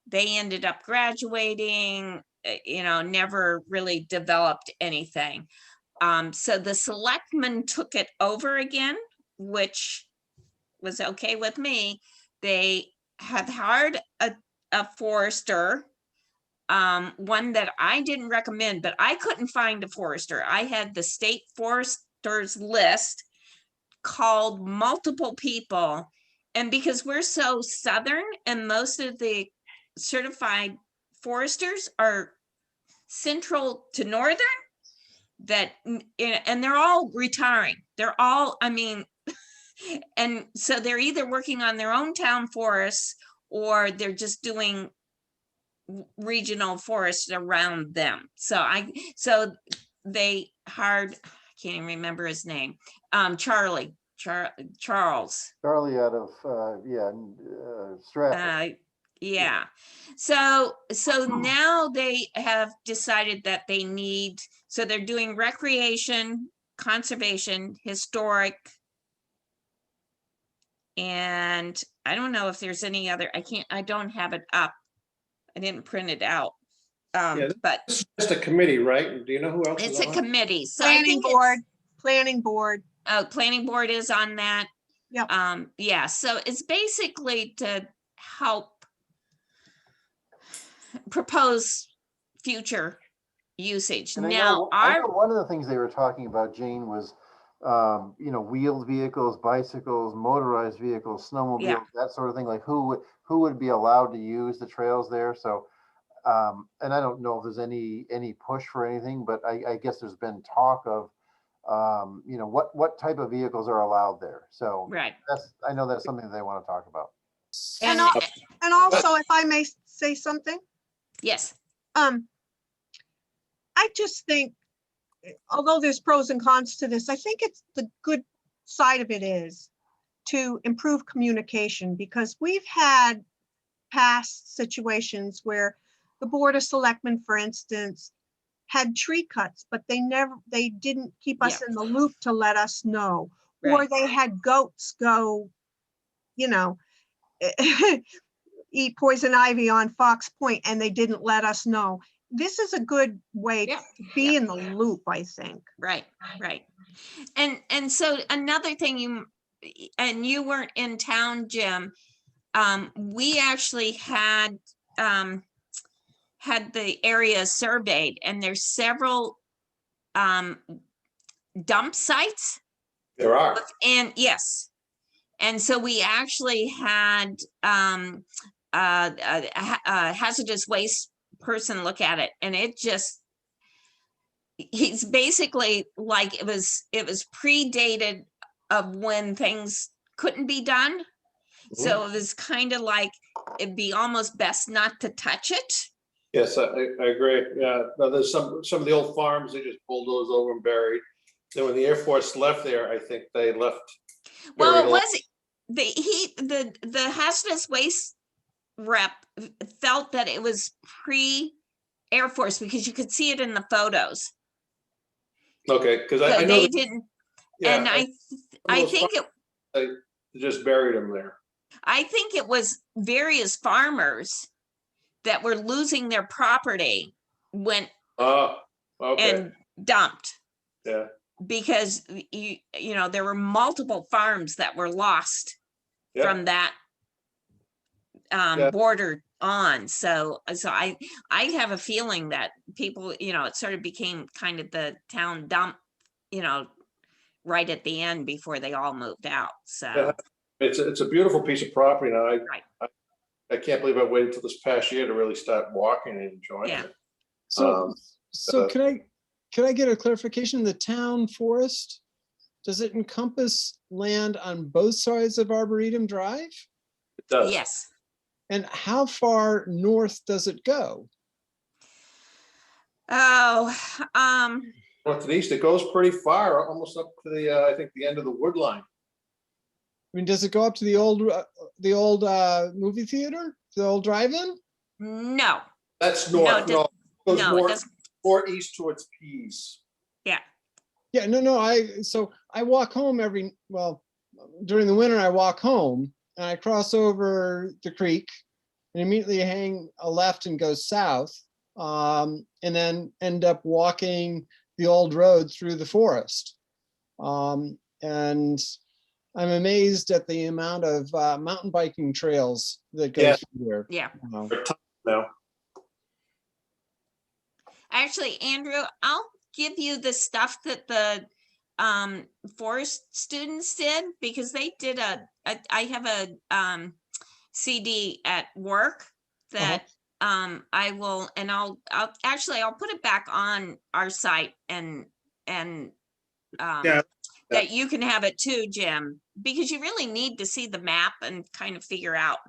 they ended up graduating, never really developed anything. So the selectmen took it over again, which was okay with me. They have hired a forester, one that I didn't recommend, but I couldn't find a forester. I had the state foresters list, called multiple people. And because we're so southern and most of the certified foresters are central to northern, and they're all retiring. They're all, and so they're either working on their own town forests or they're just doing regional forests around them. So they hired, I can't even remember his name, Charles. Charlie out of, Stratford. Yeah. So now they have decided that they need, so they're doing recreation, conservation, historic. And I don't know if there's any other, I don't have it up. I didn't print it out. But It's just a committee, right? Do you know who else? it's is a on it? committee. So I Planning think board, planning board. Oh, planning board is on that. Yep. Yeah, so it's basically to help propose future usage. And Now, I know one of the things they were talking about, Jane, was, wheeled vehicles, bicycles, motorized vehicles, snowmobiles, Yeah. that sort of thing. Like who would be allowed to use the trails there? So, and I don't know if there's any push for anything, but I guess there's been talk of, what type of vehicles are allowed there. So right. I know that's something they want to talk about. And also, if I may say something, Yes. I just think, although there's pros and cons to this, I think it's the good side of it is to improve communication, because we've had past situations where the Board of Selectmen, for instance, had tree cuts, but they didn't keep us in the loop to let us know. Or Right. they had goats go, eat poison ivy on Fox Point and they didn't let us know. This is a good way to be in the loop, I think. Right. And so another thing and you weren't in town, Jim, we actually had the area surveyed, and there's several dump sites. There are. And yes, and so we actually had a hazardous waste person look at it, and it just, he's basically like, it was predated of when things couldn't be done. So it was kind of like, it'd be almost best not to touch it. Yes, I agree. Yeah, now there's some of the old farms, they just bulldozed over and buried. Then when the Air Force left there, I think they left. Well, buried it a lot. was the hazardous waste rep felt that it was pre-Air Force because you could see it in the photos. Okay, because So I know. they that- didn't, yeah, and I think it, they just buried them there. I think it was various farmers that were losing their property went Oh, okay. and dumped, Yeah, because you know, there were multiple farms that were lost yeah. from that Yeah. border on. So I have a feeling that people, you know, it sort of became kind of the town dump, you know, right at the end before they all moved out. So Yeah. It's a beautiful piece of property now. right. I can't believe I waited till this past year to really start walking and enjoying Yeah. it. So, uh, can I get a clarification? The town forest, does it encompass land on both sides of Arboretum Drive? It does. Yes. And how far north does it go? Oh, North and east, it goes pretty far, almost up to the, I think, the end of the wood line. I mean, does it go up to the old movie theater, the old drive-in? no. That's No, north. it No, it goes no, it more, doesn't. more east towards Pease. Yeah. Yeah, no, I walk home during the winter, I walk home and I cross over the creek and immediately hang a left and go south, and then end up walking the old road through the forest. And I'm amazed at the amount of mountain biking trails that go through there. Yeah. No. Actually, Andrew, I'll give you the stuff that the forest students did, because they did I have a CD at work that I will, and I'll put it back on our site and Yeah. that you can have it too, Jim, because you really need to see the map and kind of figure out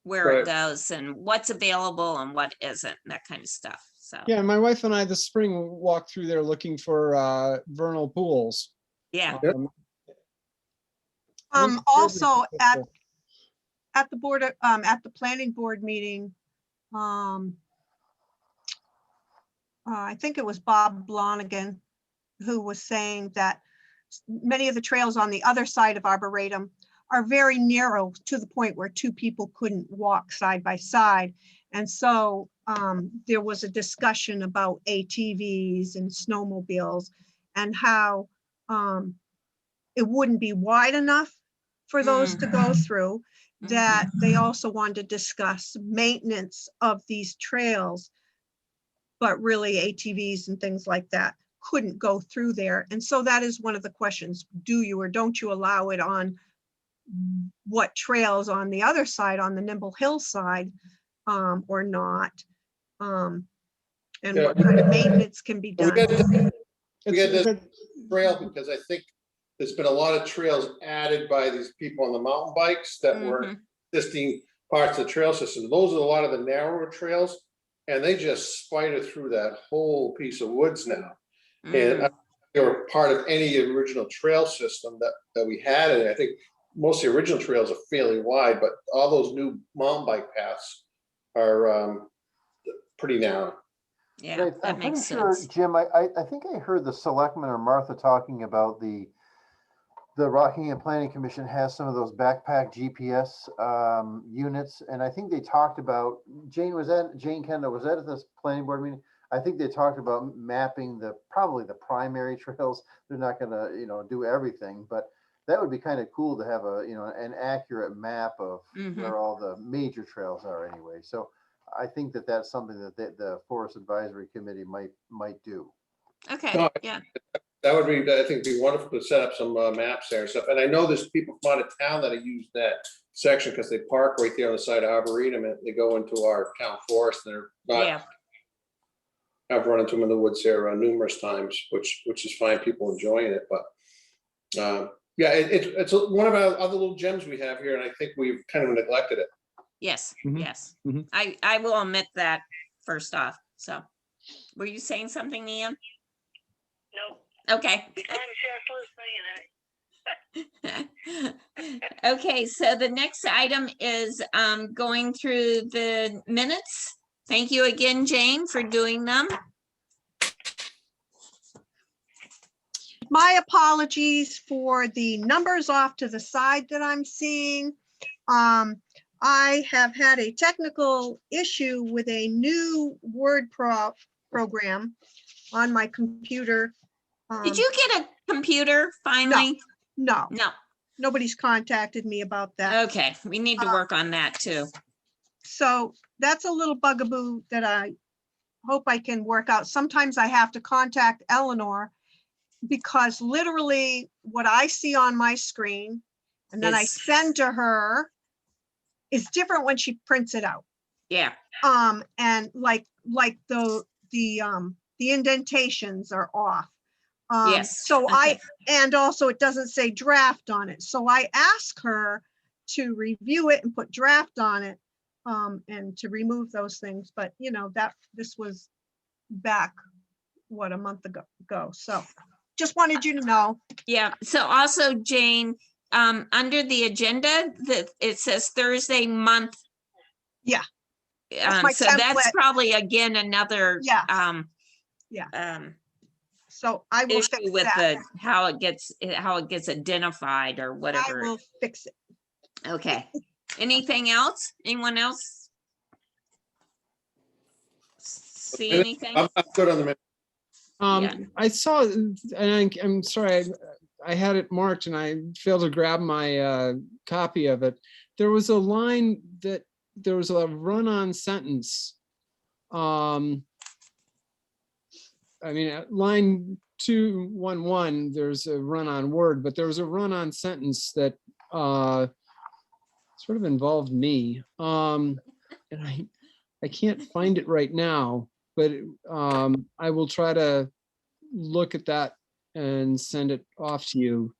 where Right. it goes and what's available and what isn't, that kind of stuff. So Yeah, my wife and I this spring walked through there looking for vernal pools. yeah. Also at the board, at the planning board meeting, I think it was Bob Blonigan who was saying that many of the trails on the other side of Arboretum are very narrow to the point where two people couldn't walk side by side. And so there was a discussion about ATVs and snowmobiles and how it wouldn't be wide enough for those to go through, that they also wanted to discuss maintenance of these trails, but really ATVs and things like that couldn't go through there. And so that is one of the questions. Do you or don't you allow it on what trails on the other side, on the Nimble Hill side, or not? And what kind of maintenance can be done? We had this trail because I think there's been a lot of trails added by these people on the mountain bikes that were existing parts of the trail system. Those are a lot of the narrower trails, and they just spider through that whole piece of woods now. And they were part of any original trail system that we had. And I think most of the original trails are fairly wide, but all those new mountain bike paths are pretty narrow. Yeah, Right, that I'm makes pretty sure, sense. Jim, I think I heard the selectman or Martha talking about the Rockingham Planning Commission has some of those backpack GPS units, and I think they talked about, Jane Kendall, was that at this planning board meeting? I think they talked about mapping probably the primary trails. They're not gonna, do everything, but that would be kind of cool to have an accurate map of where all the major trails are anyway. So I think that that's something that the Forest Advisory Committee might do. Okay, No, yeah. That would be, I think, be wonderful to set up some maps there and stuff. And I know there's people from out of town that have used that section because they park right there on the side of Arboretum and they go into our town forest and they're not. Yeah. I've run into them in the woods here numerous times, which is fine, people enjoying it, but yeah, it's one of our other little gems we have here, and I think we've kind of neglected it. Yes, Mhm. yes. Mhm. I will admit that first off. So, were you saying something, Ian? Nope, Okay. I'm just listening. Okay, so the next item is going through the minutes. Thank you again, Jane, for doing them. My apologies for the numbers off to the side that I'm seeing. I have had a technical issue with a new Word program on my computer. Did you get a computer finally? No, No. nobody's contacted me about that. Okay, we need to work on that too. So that's a little bugaboo that I hope I can work out. Sometimes I have to contact Eleanor because literally what I see on my screen and then I Is- send to her is different when she prints it out. Yeah, And like the indentations are off. Yes, So okay. and also it doesn't say draft on it. So I ask her to review it and put draft on it, and to remove those things. But this was back, a month ago. So just wanted you to know. yeah. So also, Jane, under the agenda, that it says Thursday month. Yeah. That's my So that's template. probably again another Yeah. So I will fix issue with that. how it gets identified or I whatever. will fix it. Okay. Anything else? Anyone else? See anything? I'm good on the minute. Yeah. I saw, and I'm sorry, I had it marked and I failed to grab my copy of it. There was a line that there was a run-on sentence. I mean, line 211, there's a run-on word, but there was a run-on sentence that sort of involved me. And I can't find it right now, but I will try to look at that and send it off to you.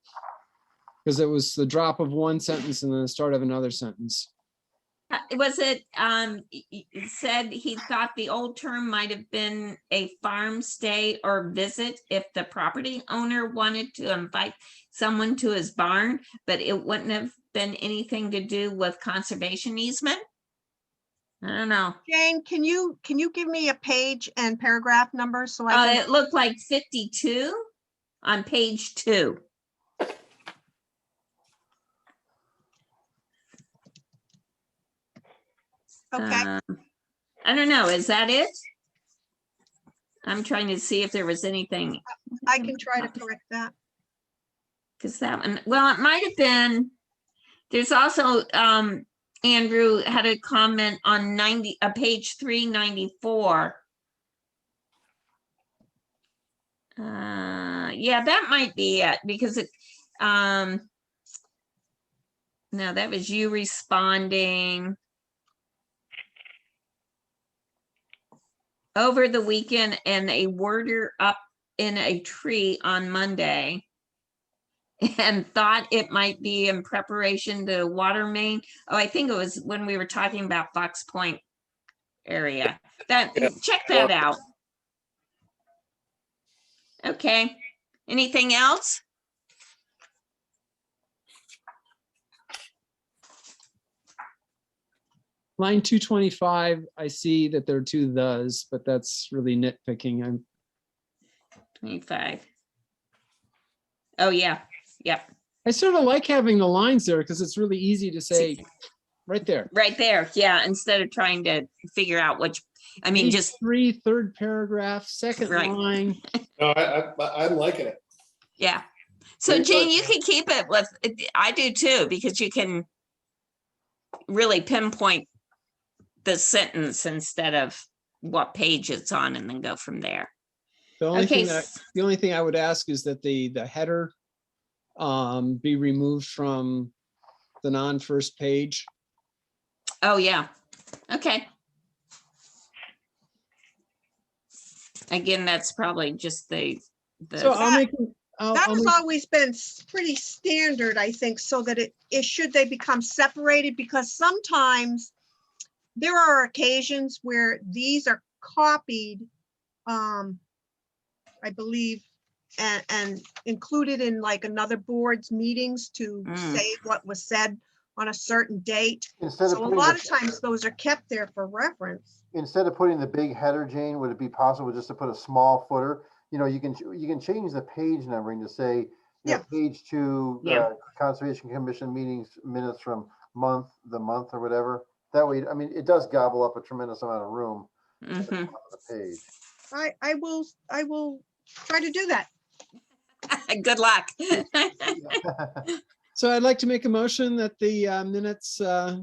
Because it was the drop of one sentence and then the start of another sentence. Was it, it said he thought the old term might have been a farm stay or visit if the property owner wanted to invite someone to his barn, but it wouldn't have been anything to do with conservation easement? I don't know. Jane, can you give me a page and paragraph number so I can? It looked like 52 on page 2. Okay. I don't know. Is that it? I'm trying to see if there was anything. I can try to correct that. Because that one, well, it might have been. There's also Andrew had a comment on page 394. Yeah, that might be it because it. No, that was you responding. Over the weekend and a worder up in a tree on Monday and thought it might be in preparation to water main. Oh, I think it was when we were talking about Fox Point area. Check that out. Okay. Anything else? Line 225, I see that there are two thes, but that's really nitpicking. I'm 25. Oh, yeah. Yep. I sort of like having the lines there because it's really easy to say right there. Right there. Yeah. Instead of trying to figure out which I mean, Page just, 3, third paragraph, second Right. line. No, I'm liking it. yeah. So Very Jane, good. you can keep it with, I do too, because you can really pinpoint the sentence instead of what page it's on and then go from there. The only Okay, thing I would ask is that the header be removed from the non-first page. oh, yeah. Okay. Again, that's probably just the. So I'll make, That has always been pretty standard, I think, so that should they become separated, because sometimes there are occasions where these are copied, I believe, and included in like another board's meetings to say what was said on a certain date. Instead of So a putting lot the- of times those are kept there for reference. Instead of putting the big header, Jane, would it be possible just to put a small footer? You know, you can change the page numbering to say, you know, page 2, Yeah. Conservation Commission meetings minutes from the month or whatever. That way, I mean, it does gobble up a tremendous amount of room on the page. I will try to do that. Good luck. So I'd like to make a motion that the minutes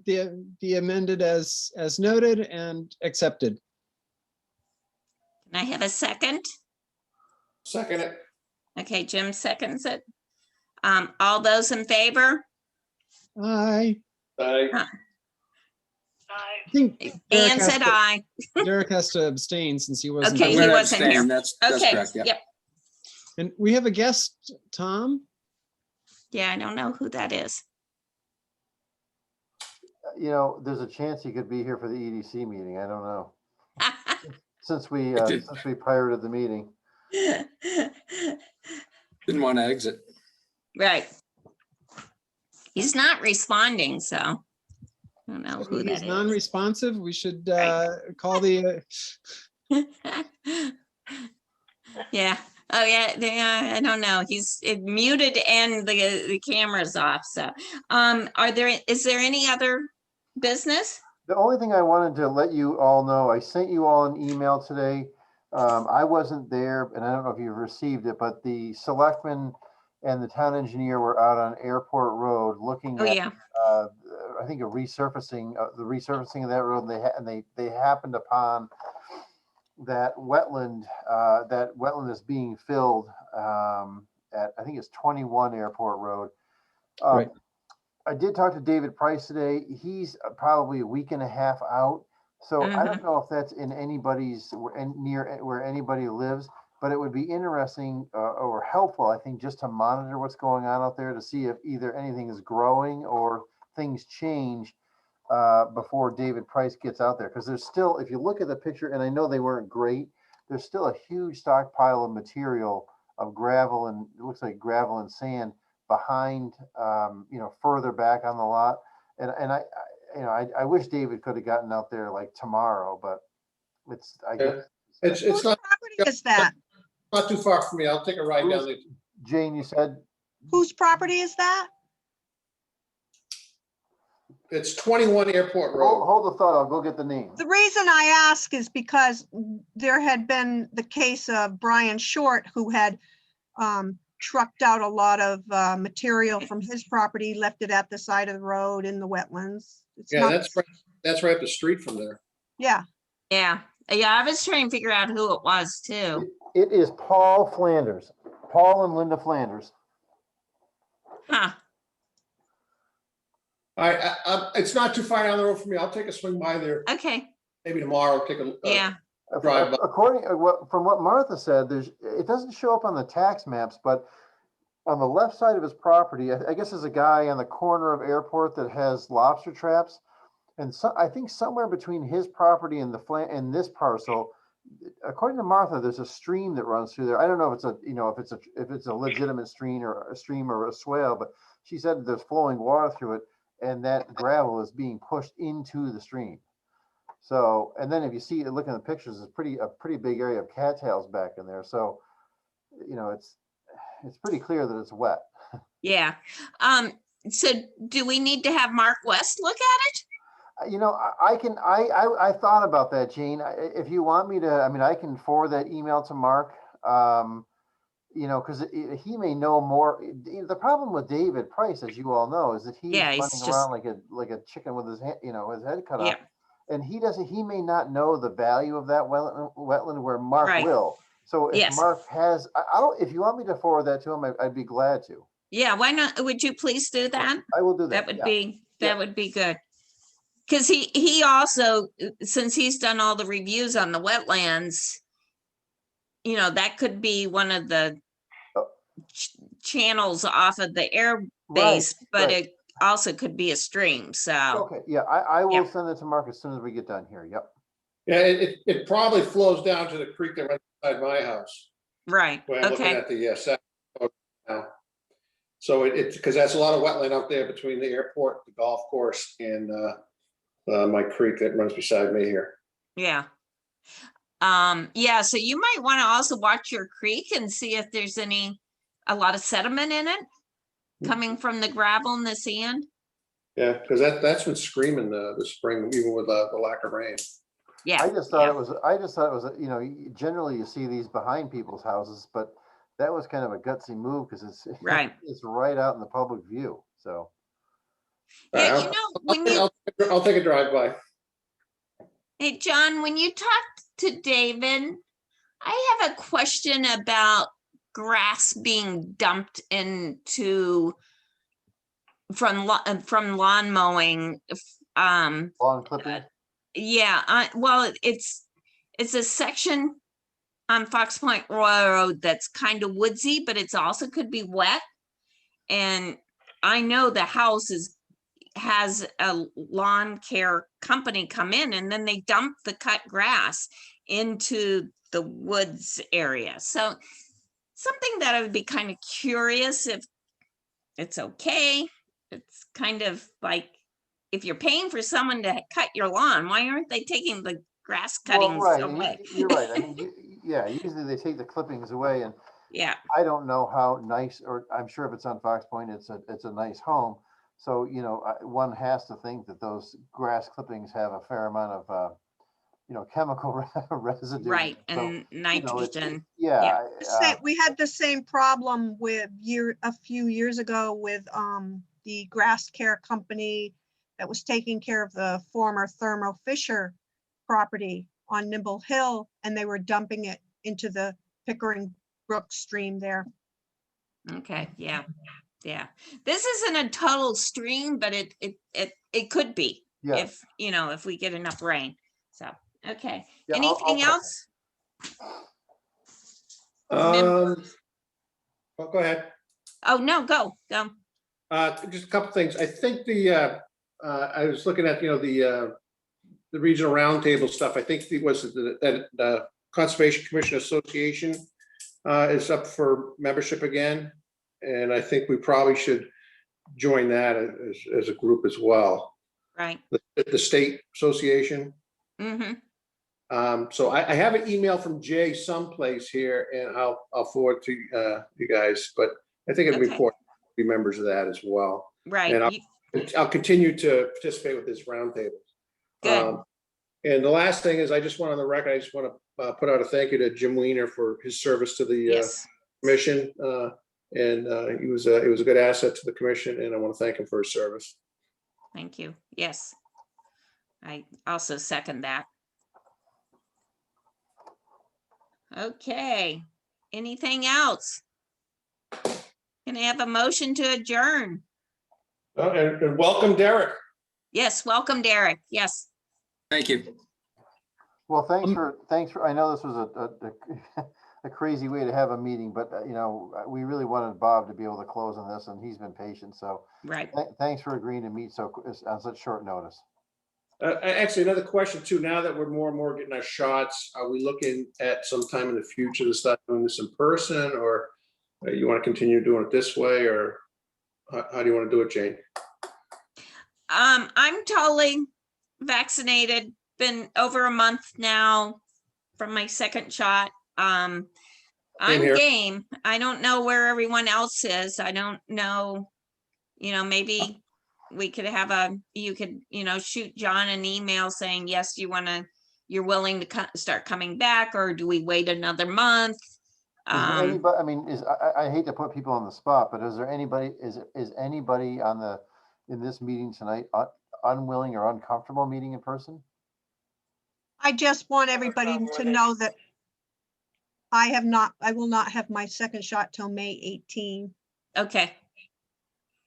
be amended as noted and accepted. Can I have a second? Second it. Okay, Jim seconds it. All those in favor? Aye. Aye. I think Derek Ann has said to- aye. Derek has to abstain since he wasn't. Okay, here. he wasn't here. That's Okay, correct, yeah. yep. And we have a guest, Tom. Yeah, I don't know who that is. You know, there's a chance he could be here for the EDC meeting. I don't know. Since we pirated the meeting. Didn't want to exit. Right. He's not responding, so I don't know who He's that is. non-responsive. We should call the. Yeah. Oh yeah. I don't know. He's muted and the camera's off. So, is there any other business? The only thing I wanted to let you all know, I sent you all an email today. I wasn't there, and I don't know if you've received it, but the selectmen and the town engineer were out on Airport Road looking Oh at, yeah. I think, the resurfacing of that road. And they happened upon that wetland. That wetland is being filled at, I think it's 21 Airport Road. Right. I did talk to David Price today. He's probably a week and a half out. So I don't know if that's in anybody's near where anybody lives, but it would be interesting or helpful, I think, just to monitor what's going on out there to see if either anything is growing or things change before David Price gets out there. Because there's still, if you look at the picture, and I know they weren't great, there's still a huge stockpile of material of gravel, and it looks like gravel and sand behind, further back on the lot. And I wish David could have gotten out there like tomorrow, but it's, I guess. It's not, Property is that? not too far from me. I'll take a ride down there. Jane, you said? Whose property is that? It's 21 Airport Road. Hold the thought, I'll go get the name. The reason I ask is because there had been the case of Brian Short, who had trucked out a lot of material from his property, left it at the side of the road in the wetlands. It's Yeah, not- that's right up the street from there. Yeah. Yeah. Yeah. I was trying to figure out who it was too. It is Paul Flanders, Paul and Linda Flanders. Huh. It's not too far down the road from me. I'll take a swing by there. Okay. Maybe tomorrow. Take a Yeah. drive by. According from what Martha said, it doesn't show up on the tax maps, but on the left side of his property, I guess there's a guy on the corner of Airport that has lobster traps, and so I think somewhere between his property and this parcel, according to Martha, there's a stream that runs through there. I don't know if it's a legitimate stream or a swale, but she said there's flowing water through it, and that gravel is being pushed into the stream. So, and then if you see, look at the pictures, it's a pretty big area of cattails back in there. So, it's pretty clear that it's wet. Yeah. So do we need to have Mark West look at it? You know, I thought about that, Gene. If you want me to, I mean, I can forward that email to Mark. You know, because he may know more. The problem with David Price, as you all know, is that he's Yeah, running he's just, around like a chicken with his head, his head cut yeah, off. And he may not know the value of that wetland where Mark right. will. So if Yes. Mark has, I don't, if you want me to forward that to him, I'd be glad to. Yeah, why not? Would you please do that? I will do that. That would Yeah. be, Yeah. that would be good. Because he also, since he's done all the reviews on the wetlands, that could be one of the channels off of the air base, but right. it also could be a stream, so. Okay, yeah, I will Yeah. send it to Mark as soon as we get done here. Yep. Yeah, it probably flows down to the creek that runs beside my house. Right, Where I'm looking okay, at the second photo now. So it's because that's a lot of wetland out there between the airport, the golf course, and my creek that runs beside me here. yeah. Yeah, so you might want to also watch your creek and see if there's a lot of sediment in it coming from the gravel and the sand. Yeah, because that's been screaming the spring, even with the lack of rain. Yeah. I just thought it was, generally you see these behind people's houses, but that was kind of a gutsy move because it's Right. it's right out in the public view. So Yeah, I'll take a drive by. Hey, John, when you talked to David, I have a question about grass being dumped into from lawn mowing. Lawn clipping. Yeah, well, it's a section on Fox Point Road that's kind of woodsy, but it's also could be wet. And I know the house has a lawn care company come in and then they dump the cut grass into the woods area. So something that I would be kind of curious if it's okay. It's kind of like, if you're paying for someone to cut your lawn, why aren't they taking the grass cuttings right. away? You're right. I mean, usually they take the clippings away, and Yeah, I don't know how nice, or I'm sure if it's on Fox Point, it's a nice home. So one has to think that those grass clippings have a fair amount of chemical residue. right, So, and nitrogen. yeah. We had the same problem a few years ago with the grass care company that was taking care of the former Thermo Fisher property on Nimble Hill, and they were dumping it into the Pickering Brook stream there. Okay, yeah. This isn't a total stream, but it could be if we get enough rain. So, okay. Yeah, Anything I'll else? Well, go ahead. Oh, no, go. Just a couple things. I think I was looking at the regional roundtable stuff. I think the Conservation Commission Association is up for membership again, and I think we probably should join that as a group as well. Right. The state association. Mm-hmm. So I have an email from Jay someplace here, and I'll forward to you guys. But I think it'd be important to be members of that as well. Right. And I'll continue to participate with this roundtable. Good. And the last thing is, I just want on the record, I just want to put out a thank you to Jim Weiner for his service to the commission. And it was a good asset to the commission, and I want to thank him for his service. Thank you. Yes. I also second that. Okay. Anything else? Can I have a motion to adjourn? And welcome, Derek. Yes, welcome, Derek. Yes. Thank you. Well, thanks for. I know this was a crazy way to have a meeting, but we really wanted Bob to be able to close on this, and he's been patient. So right. Thanks for agreeing to meet on such short notice. Actually, another question too. Now that we're more and more getting our shots, are we looking at sometime in the future to start doing this in person, or you want to continue doing it this way, or how do you want to do it, Jane? I'm totally vaccinated. Been over a month now from my second shot. I'm game. I don't know where everyone else is. I don't know, maybe we could have you could, shoot John an email saying, yes, you're willing to start coming back, or do we wait another month? Is there anybody, I mean, I hate to put people on the spot, but is there anybody, is anybody in this meeting tonight unwilling or uncomfortable meeting in person? I just want everybody to know that I will not have my second shot till May 18. Okay.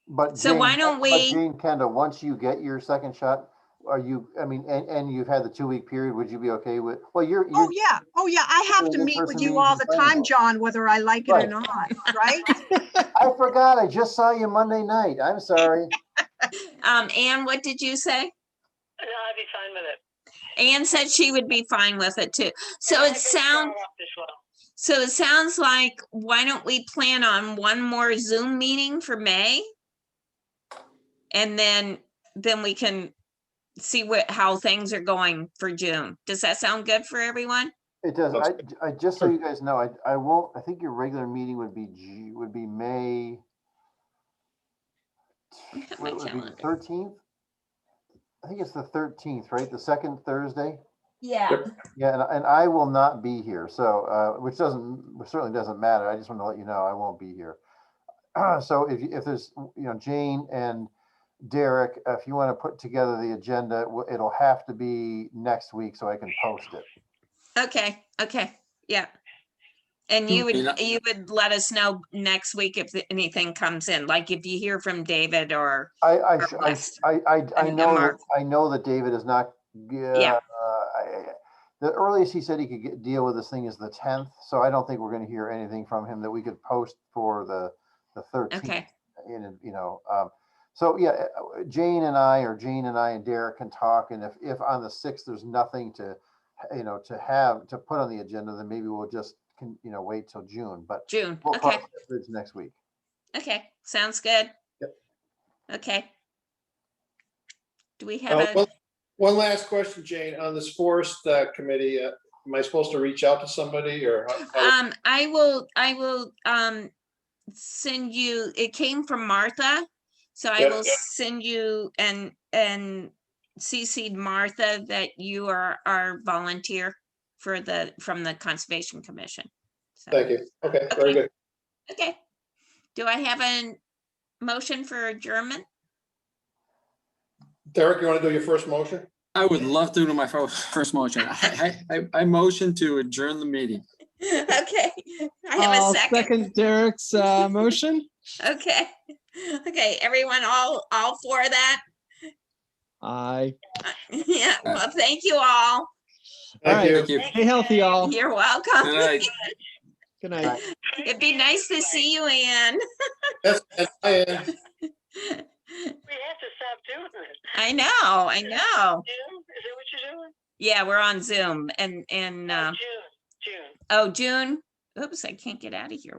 But So why don't we? Jane, Kendall, once you get your second shot, are you, I mean, and you've had the 2-week period, would you be okay with, well, you're. Oh, yeah. Oh, yeah. I have to meet with you all the time, John, whether I like it or not, right? I forgot. I just saw you Monday night. I'm sorry. Anne, what did you say? No, I'd be fine with it. Anne said she would be fine with it too. So it sounds like, why don't we plan on one more Zoom meeting for May? And then we can see how things are going for June. Does that sound good for everyone? It does. I just so you guys know, I won't, I think your regular meeting would be May. What would be the 13th? I think it's the 13th, right? The second Thursday. Yeah. Yeah, and I will not be here. So, which certainly doesn't matter. I just want to let you know I won't be here. So if there's, Jane and Derek, if you want to put together the agenda, it'll have to be next week so I can post it. Okay. Yeah. And you would let us know next week if anything comes in, like if you hear from David or. I know that David is not. Yeah. The earliest he said he could deal with this thing is the 10th. So I don't think we're going to hear anything from him that we could post for the 13th. Okay. So yeah, Jane and I and Derek can talk. And if on the 6th, there's nothing to put on the agenda, then maybe we'll just wait till June. But June. We'll Okay. Next week. Okay. Sounds good. Yep. Okay. Do we have one last question, Jane, on this forest committee? Am I supposed to reach out to somebody or? I will send you, it came from Martha. So I will send you and CC'd Martha that you are our volunteer from the Conservation Commission. So, thank you. Okay, very good. Okay. Do I have a motion for adjournment? Derek, you want to do your first motion? I would love to do my first motion. I motion to adjourn the meeting. Okay. I have a second. Derek's motion. Okay. Okay, everyone, all for that? Aye. Yeah, well, thank you all. Thank you. Stay healthy, all. You're welcome. Good night. Good night. It'd be nice to see you, Ann. Yes, I am. We have to stop doing this. I know. Zoom? Is that what you're doing? Yeah, we're on Zoom and June. oh, June. Oops, I can't get out of here.